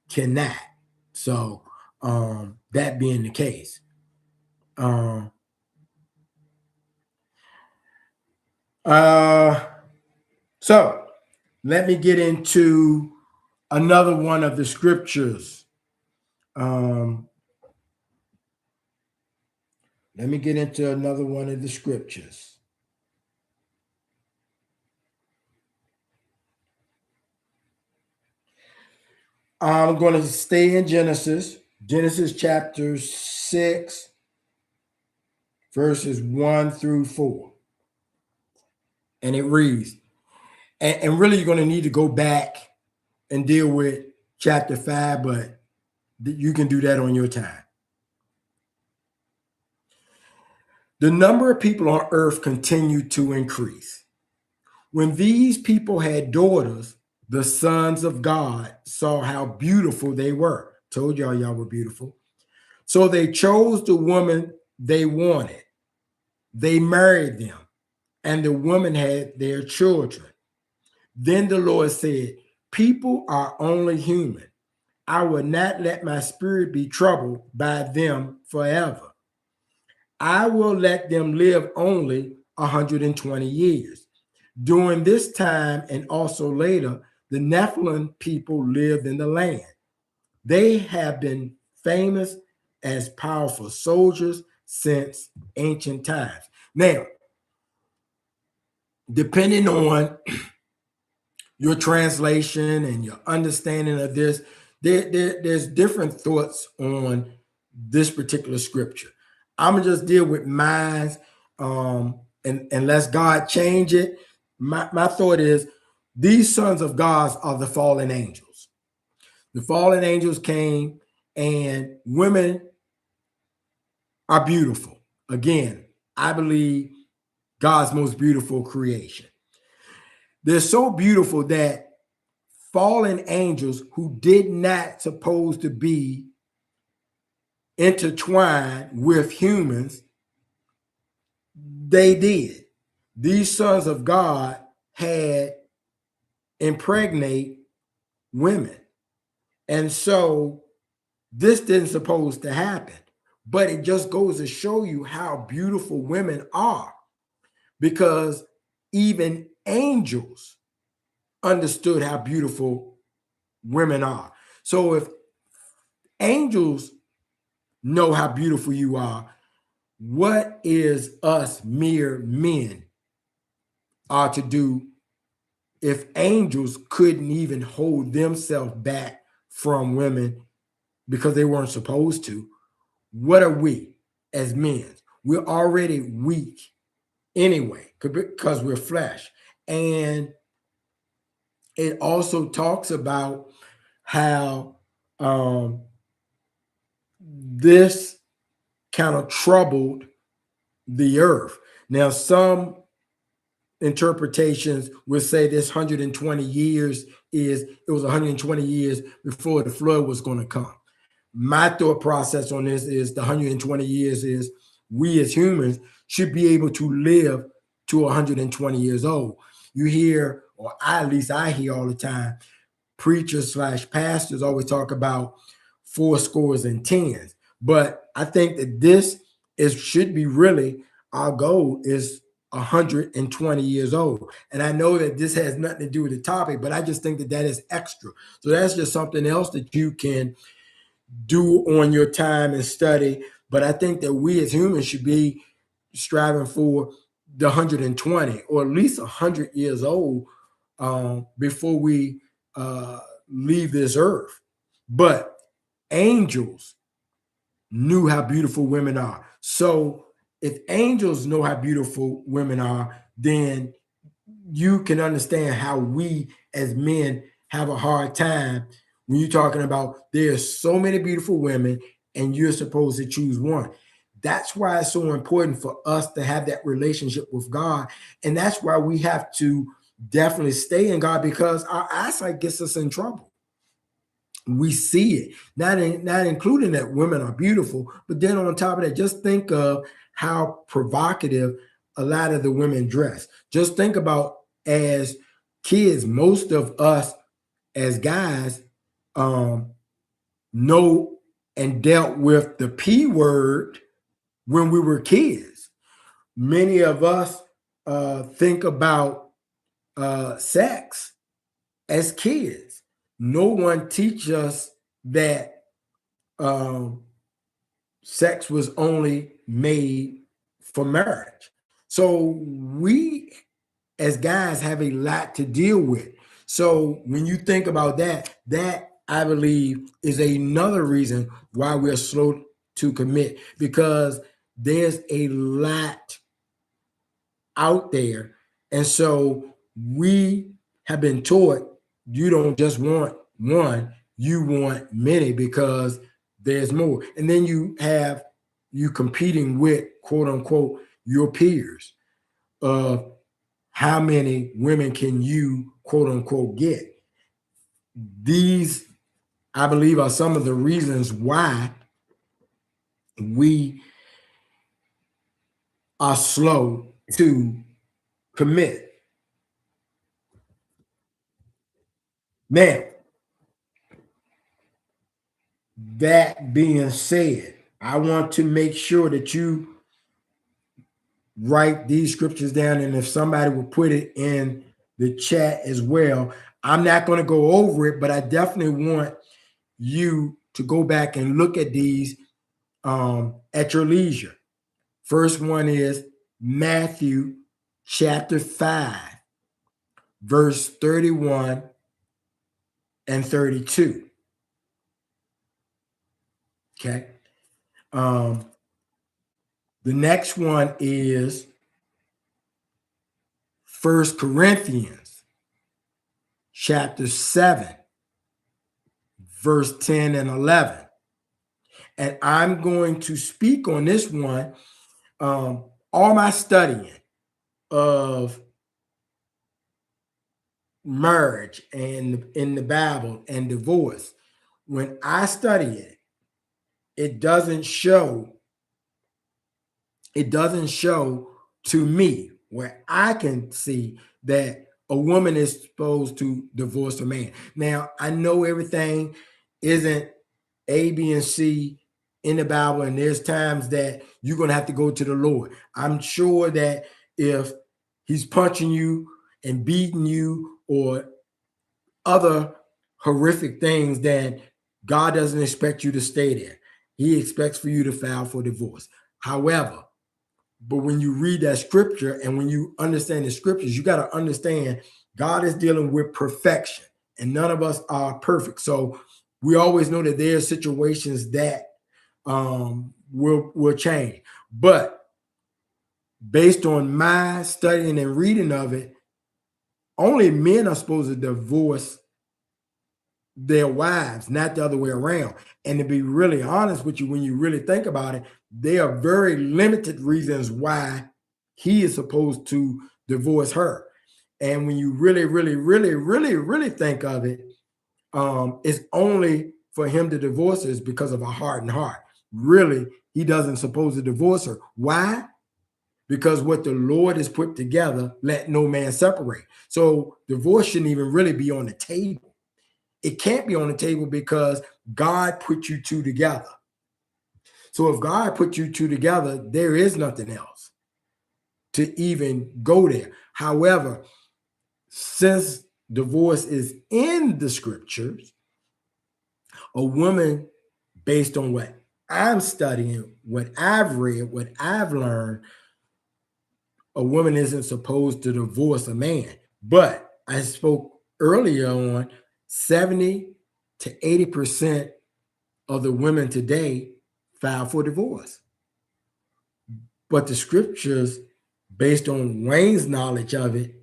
A: cannot. So that being the case. So let me get into another one of the scriptures. Let me get into another one of the scriptures. I'm going to stay in Genesis chapter 6, verses 1 through 4. And it reads, and really you're going to need to go back and deal with chapter 5, but you can do that on your time. The number of people on earth continued to increase. When these people had daughters, the sons of God saw how beautiful they were. Told y'all were beautiful. So they chose the woman they wanted. They married them, and the woman had their children. Then the Lord said, people are only human. I will not let my spirit be troubled by them forever. I will let them live only 120 years. During this time and also later, the Nephilim people lived in the land. They have been famous as powerful soldiers since ancient times. Now, depending on your translation and your understanding of this, there's different thoughts on this particular scripture. I'm gonna just deal with mine, and unless God change it. My thought is these sons of God are the fallen angels. The fallen angels came, and women are beautiful. Again, I believe God's most beautiful creation. They're so beautiful that fallen angels who did not supposed to be intertwined with humans, they did. These sons of God had impregnate women. And so this didn't supposed to happen. But it just goes to show you how beautiful women are, because even angels understood how beautiful women are. So if angels know how beautiful you are, what is us mere men are to do if angels couldn't even hold themselves back from women because they weren't supposed to? What are we as men? We're already weak anyway because we're flesh. And it also talks about how this kind of troubled the earth. Now, some interpretations would say this 120 years it was 120 years before the flood was going to come. My thought process on this is the 120 years is we as humans should be able to live to 120 years old. You hear, or at least I hear all the time, preachers / pastors always talk about 80 and 10. But I think that this should be really our goal is 120 years old. And I know that this has nothing to do with the topic, but I just think that that is extra. So that's just something else that you can do on your time and study. But I think that we as humans should be striving for the 120 or at least 100 years old before we leave this earth. But angels knew how beautiful women are. So if angels know how beautiful women are, then you can understand how we as men have a hard time when you're talking about there's so many beautiful women and you're supposed to choose one. That's why it's so important for us to have that relationship with God. And that's why we have to definitely stay in God, because our eyesight gets us in trouble. We see it, not including that women are beautiful, but then on top of that, just think of how provocative a lot of the women dress. Just think about, as kids, most of us as guys know and dealt with the P word when we were kids. Many of us think about sex as kids. No one teach us that sex was only made for marriage. So we as guys have a lot to deal with. So when you think about that, that I believe is another reason why we're slow to commit, because there's a lot out there. And so we have been taught you don't just want one, you want many, because there's more. And then you have you competing with, quote unquote, your peers of how many women can you, quote unquote, get. These, I believe, are some of the reasons why we are slow to commit. Now, that being said, I want to make sure that you write these scriptures down, and if somebody will put it in the chat as well. I'm not going to go over it, but I definitely want you to go back and look at these at your leisure. First one is Matthew chapter 5, verse 31 and 32. Okay. The next one is First Corinthians chapter 7, verse 10 and 11. And I'm going to speak on this one. All my studying of marriage and in the Bible and divorce, when I study it, it doesn't show to me where I can see that a woman is supposed to divorce a man. Now, I know everything isn't A, B, and C in the Bible, and there's times that you're going to have to go to the Lord. I'm sure that if he's punching you and beating you or other horrific things, then God doesn't expect you to stay there. He expects for you to file for divorce. However, but when you read that scripture and when you understand the scriptures, you got to understand God is dealing with perfection, and none of us are perfect. So we always know that there are situations that will change. But based on my studying and reading of it, only men are supposed to divorce their wives, not the other way around. And to be really honest with you, when you really think about it, there are very limited reasons why he is supposed to divorce her. And when you really, really, really, really, really think of it, it's only for him to divorce her is because of a hardened heart. Really, he doesn't supposed to divorce her. Why? Because what the Lord has put together, let no man separate. So divorce shouldn't even really be on the table. It can't be on the table because God put you two together. So if God put you two together, there is nothing else to even go there. However, since divorce is in the scriptures, a woman, based on what I'm studying, what I've read, what I've learned, a woman isn't supposed to divorce a man. But I spoke earlier on 70 to 80% of the women today file for divorce. But the scriptures, based on Wayne's knowledge of it,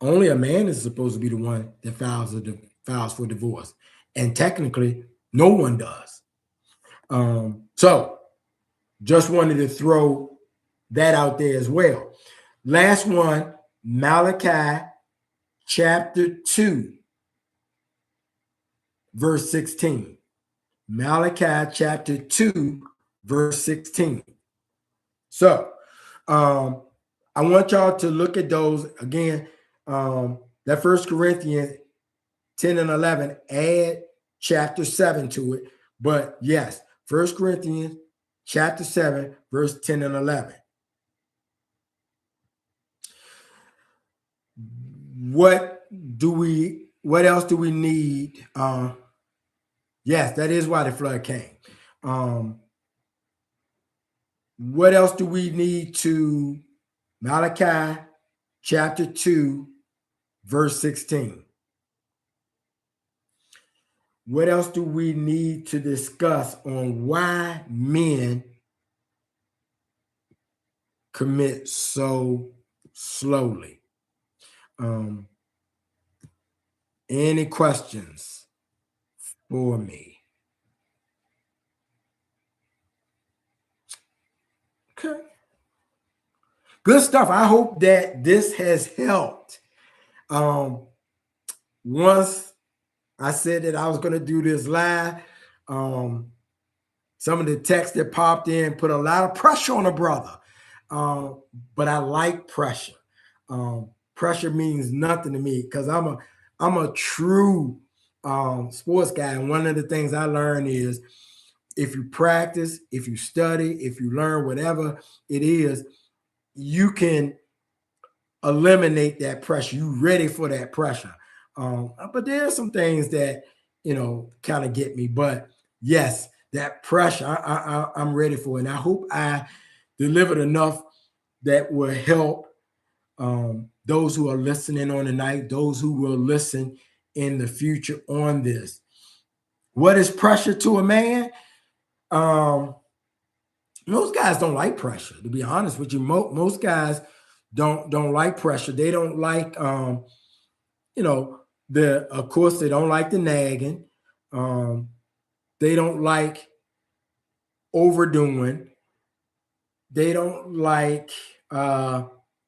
A: only a man is supposed to be the one that files for divorce. And technically, no one does. So just wanted to throw that out there as well. Last one, Malachi chapter 2, verse 16. Malachi chapter 2, verse 16. So I want y'all to look at those again. That 1 Corinthians 10 and 11, add chapter 7 to it. But yes, 1 Corinthians chapter 7, verse 10 and 11. What else do we need? Yes, that is why the flood came. What else do we need to Malachi chapter 2, verse 16? What else do we need to discuss on why men commit so slowly? Any questions for me? Okay. Good stuff. I hope that this has helped. Once I said that I was going to do this live, some of the text that popped in put a lot of pressure on a brother. But I like pressure. Pressure means nothing to me because I'm a true sports guy. And one of the things I learned is if you practice, if you study, if you learn whatever it is, you can eliminate that pressure. You ready for that pressure. But there are some things that, kind of get me. But yes, that pressure, I'm ready for it. And I hope I delivered enough that will help those who are listening on tonight, those who will listen in the future on this. What is pressure to a man? Most guys don't like pressure, to be honest with you. Most guys don't like pressure. They don't like, of course, they don't like the nagging. They don't like overdoing. They don't like,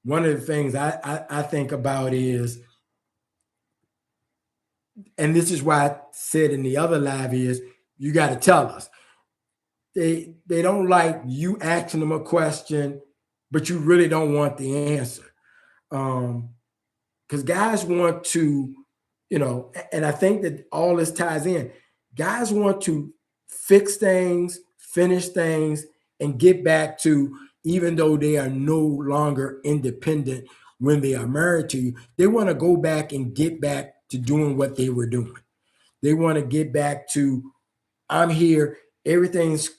A: one of the things I think about is, and this is why I said in the other live is, you got to tell us. They don't like you asking them a question, but you really don't want the answer. Because guys want to, and I think that all this ties in. Guys want to fix things, finish things, and get back to, even though they are no longer independent when they are married to you, they want to go back and get back to doing what they were doing. They want to get back to, I'm here, everything's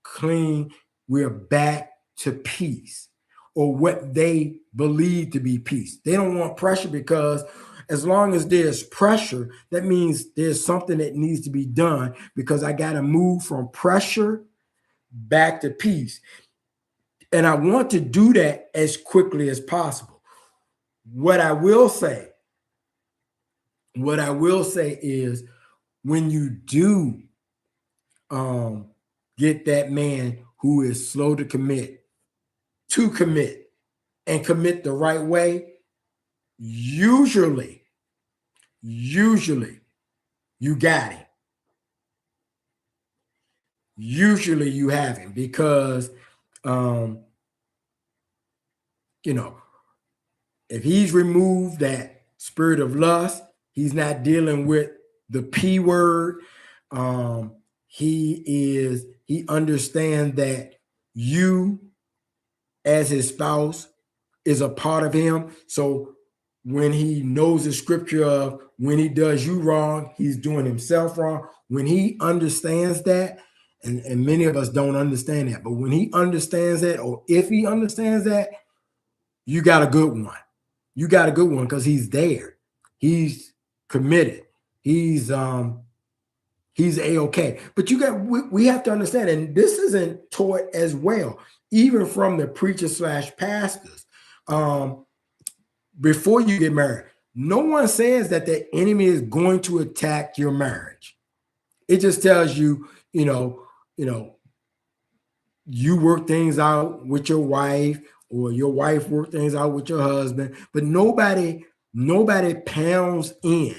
A: clean, we're back to peace, or what they believe to be peace. They don't want pressure, because as long as there's pressure, that means there's something that needs to be done, because I got to move from pressure back to peace. And I want to do that as quickly as possible. What I will say is, when you do get that man who is slow to commit, and commit the right way, usually you got him. Usually you have him, because if he's removed that spirit of lust, he's not dealing with the P word. He understands that you as his spouse is a part of him. So when he knows the scripture of, when he does you wrong, he's doing himself wrong. When he understands that, and many of us don't understand that, but when he understands that, or if he understands that, you got a good one. You got a good one, because he's there. He's committed. He's he's a-okay. But we have to understand, and this isn't taught as well, even from the preachers slash pastors. Before you get married, no one says that the enemy is going to attack your marriage. It just tells you, you work things out with your wife, or your wife work things out with your husband, but nobody pounds in.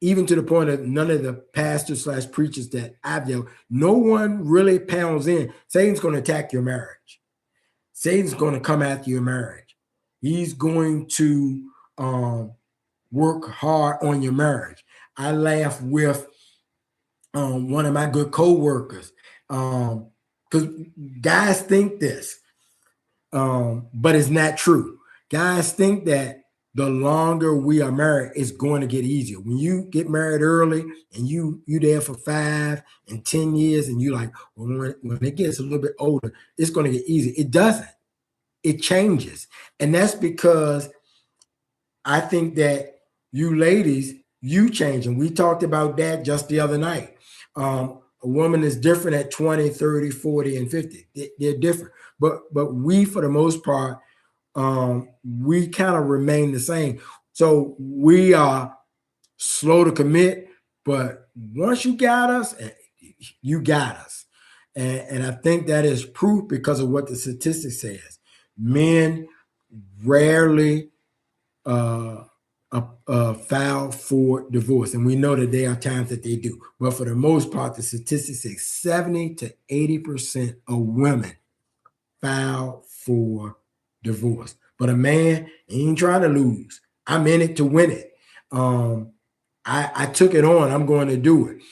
A: Even to the point of none of the pastors slash preachers that I've dealt, no one really pounds in. Satan's going to attack your marriage. Satan's going to come after your marriage. He's going to work hard on your marriage. I laugh with one of my good co-workers, because guys think this, but it's not true. Guys think that the longer we are married, it's going to get easier. When you get married early and you there for 5 and 10 years, and you like, well, when it gets a little bit older, it's going to get easier. It doesn't. It changes. And that's because I think that you ladies, you change. And we talked about that just the other night. A woman is different at 20, 30, 40, and 50. They're different. But we, for the most part, we kind of remain the same. So we are slow to commit, but once you got us, you got us. And I think that is proof because of what the statistic says. Men rarely file for divorce. And we know that there are times that they do. But for the most part, the statistics say 70 to 80% of women file for divorce. But a man ain't trying to lose. I'm in it to win it. I took it on. I'm going to do it.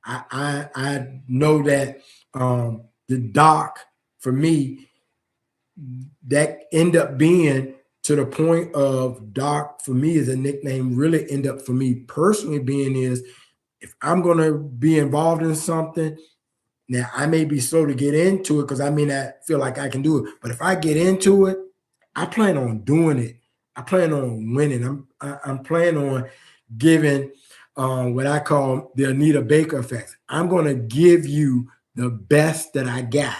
A: I know that the doc, for me, that end up being to the point of doc, for me, is a nickname, really end up for me personally being is, if I'm going to be involved in something, now I may be slow to get into it because I may not feel like I can do it. But if I get into it, I plan on doing it. I plan on winning. I'm planning on giving what I call the Anita Baker effect. I'm going to give you the best that I got.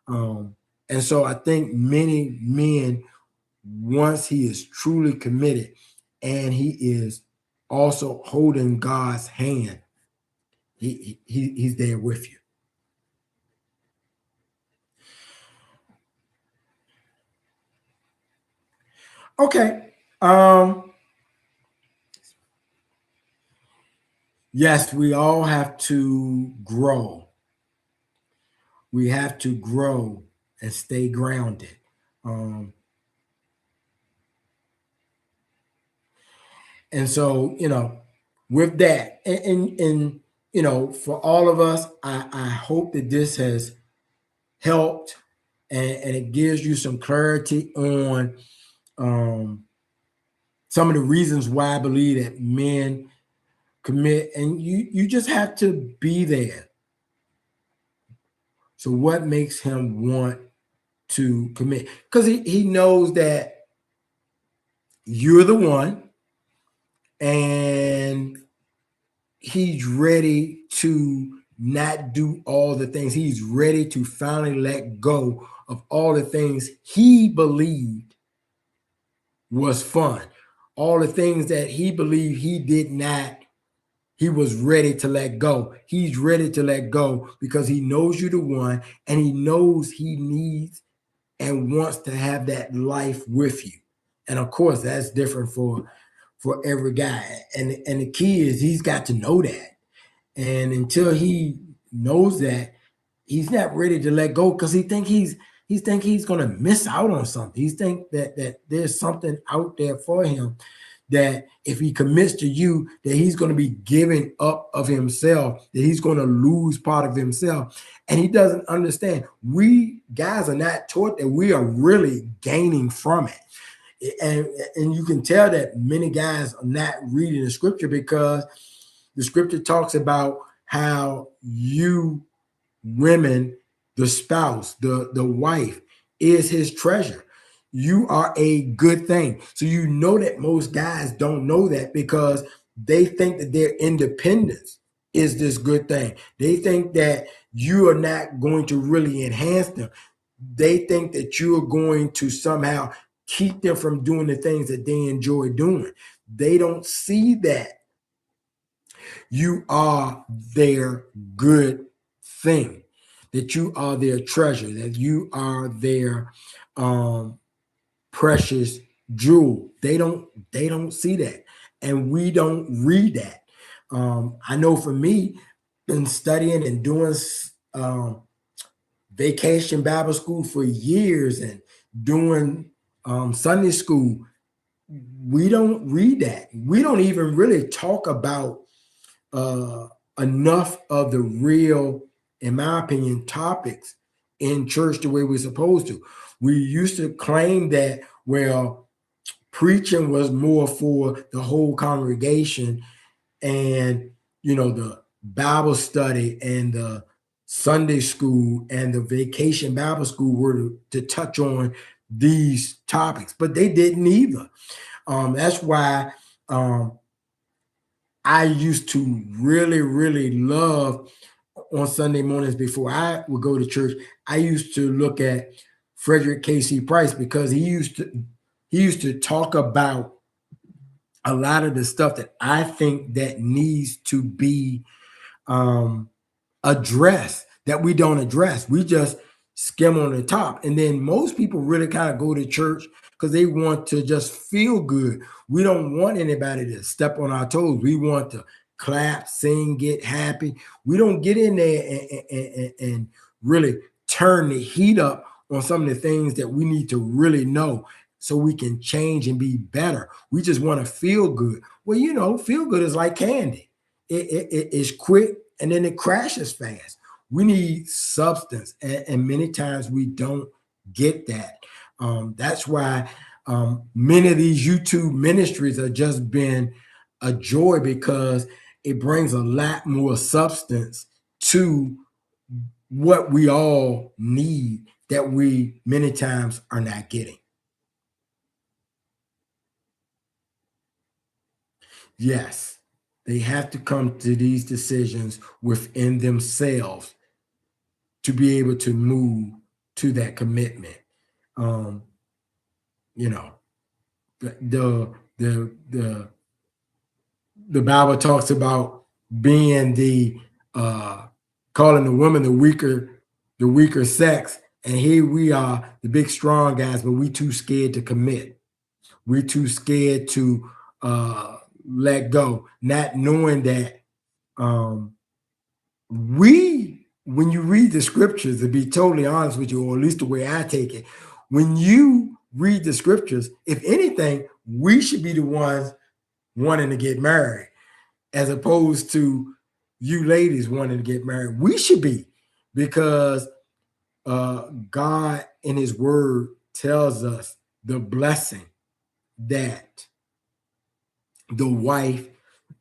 A: And so I think many men, once he is truly committed and he is also holding God's hand, he's there with you. Okay. Yes, we all have to grow. We have to grow and stay grounded. And so, with that, and for all of us, I hope that this has helped and it gives you some clarity on some of the reasons why I believe that men commit, and you just have to be there. So what makes him want to commit? Because he knows that you're the one, and he's ready to not do all the things. He's ready to finally let go of all the things he believed was fun. All the things that he believed he did not, he was ready to let go. He's ready to let go because he knows you're the one, and he knows he needs and wants to have that life with you. And of course, that's different for every guy. And the key is he's got to know that. And until he knows that, he's not ready to let go because he think he's going to miss out on something. He think that there's something out there for him, that if he commits to you, that he's going to be giving up of himself, that he's going to lose part of himself. And he doesn't understand. We guys are not taught that we are really gaining from it. And you can tell that many guys are not reading the scripture, because the scripture talks about how you women, the spouse, the wife, is his treasure. You are a good thing. So you know that most guys don't know that because they think that their independence is this good thing. They think that you are not going to really enhance them. They think that you are going to somehow keep them from doing the things that they enjoy doing. They don't see that you are their good thing, that you are their treasure, that you are their precious jewel. They don't see that, and we don't read that. I know for me, been studying and doing vacation Bible school for years and doing Sunday school. We don't read that. We don't even really talk about uh, enough of the real, in my opinion, topics in church the way we're supposed to. We used to claim that, well, preaching was more for the whole congregation, and the Bible study and the Sunday school and the vacation Bible school were to touch on these topics, but they didn't either. That's why I used to really, really love on Sunday mornings before I would go to church. I used to look at Frederick K.C. Price, because he used to talk about a lot of the stuff that I think that needs to be addressed, that we don't address. We just skim on the top. And then most people really kind of go to church because they want to just feel good. We don't want anybody to step on our toes. We want to clap, sing, get happy. We don't get in there and really turn the heat up on some of the things that we need to really know so we can change and be better. We just want to feel good. Well, feel good is like candy. It's quick and then it crashes fast. We need substance, and many times we don't get that. That's why many of these YouTube ministries have just been a joy, because it brings a lot more substance to what we all need that we many times are not getting. Yes, they have to come to these decisions within themselves to be able to move to that commitment. Um, you know, the the Bible talks about being the calling the woman the weaker sex, and here we are, the big strong guys, but we too scared to commit. We too scared to let go, not knowing that um, when you read the scriptures, to be totally honest with you, or at least the way I take it, when you read the scriptures, if anything, we should be the ones wanting to get married, as opposed to you ladies wanting to get married. We should be, because God in His Word tells us the blessing that the wife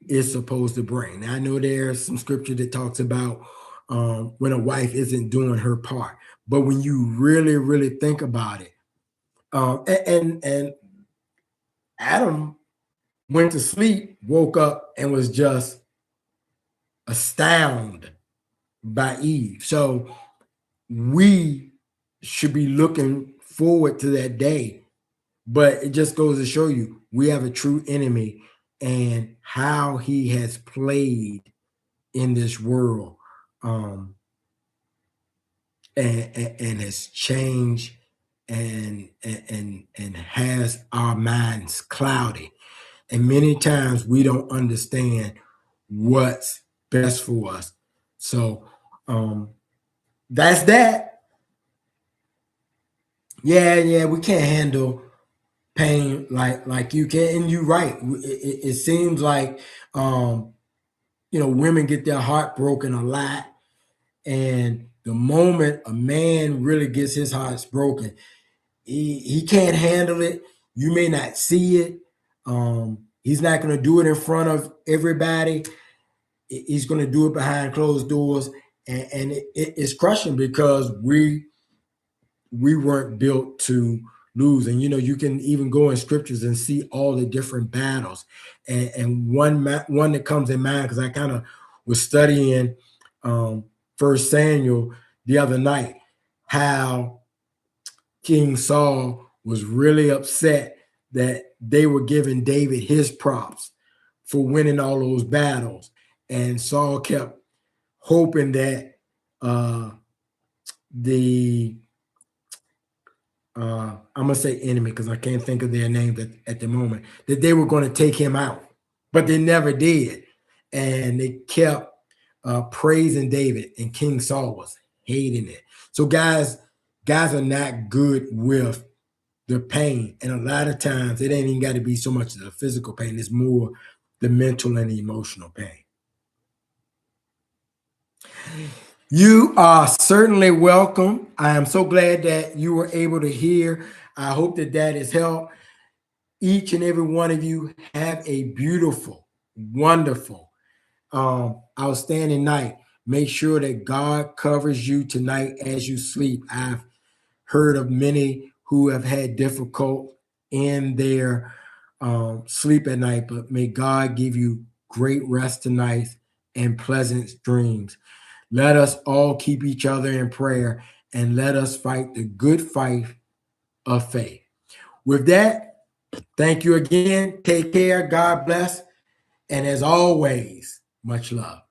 A: is supposed to bring. Now, I know there's some scripture that talks about when a wife isn't doing her part, but when you really, really think about it, and Adam went to sleep, woke up, and was just astounded by Eve. So we should be looking forward to that day. But it just goes to show you, we have a true enemy, and how he has played in this world, um, and has changed and has our minds cloudy. And many times we don't understand what's best for us. So that's that. Yeah, we can't handle pain like you can, and you're right. It seems like women get their heart broken a lot, and the moment a man really gets his heart broken, he can't handle it. You may not see it. He's not going to do it in front of everybody. He's going to do it behind closed doors, and it's crushing, because we weren't built to lose. And you can even go in scriptures and see all the different battles, and one that comes in mind, because I kind of was studying First Samuel the other night, how King Saul was really upset that they were giving David his props for winning all those battles. And Saul kept hoping that I'm gonna say enemy because I can't think of their names at the moment, that they were going to take him out, but they never did. And they kept praising David, and King Saul was hating it. So guys are not good with the pain. And a lot of times it ain't even got to be so much of the physical pain, it's more the mental and the emotional pain. You are certainly welcome. I am so glad that you were able to hear. I hope that has helped. Each and every one of you have a beautiful, wonderful, outstanding night. Make sure that God covers you tonight as you sleep. I've heard of many who have had difficult in their sleep at night, but may God give you great rest tonight and pleasant dreams. Let us all keep each other in prayer, and let us fight the good fight of faith. With that, thank you again. Take care. God bless. And as always, much love.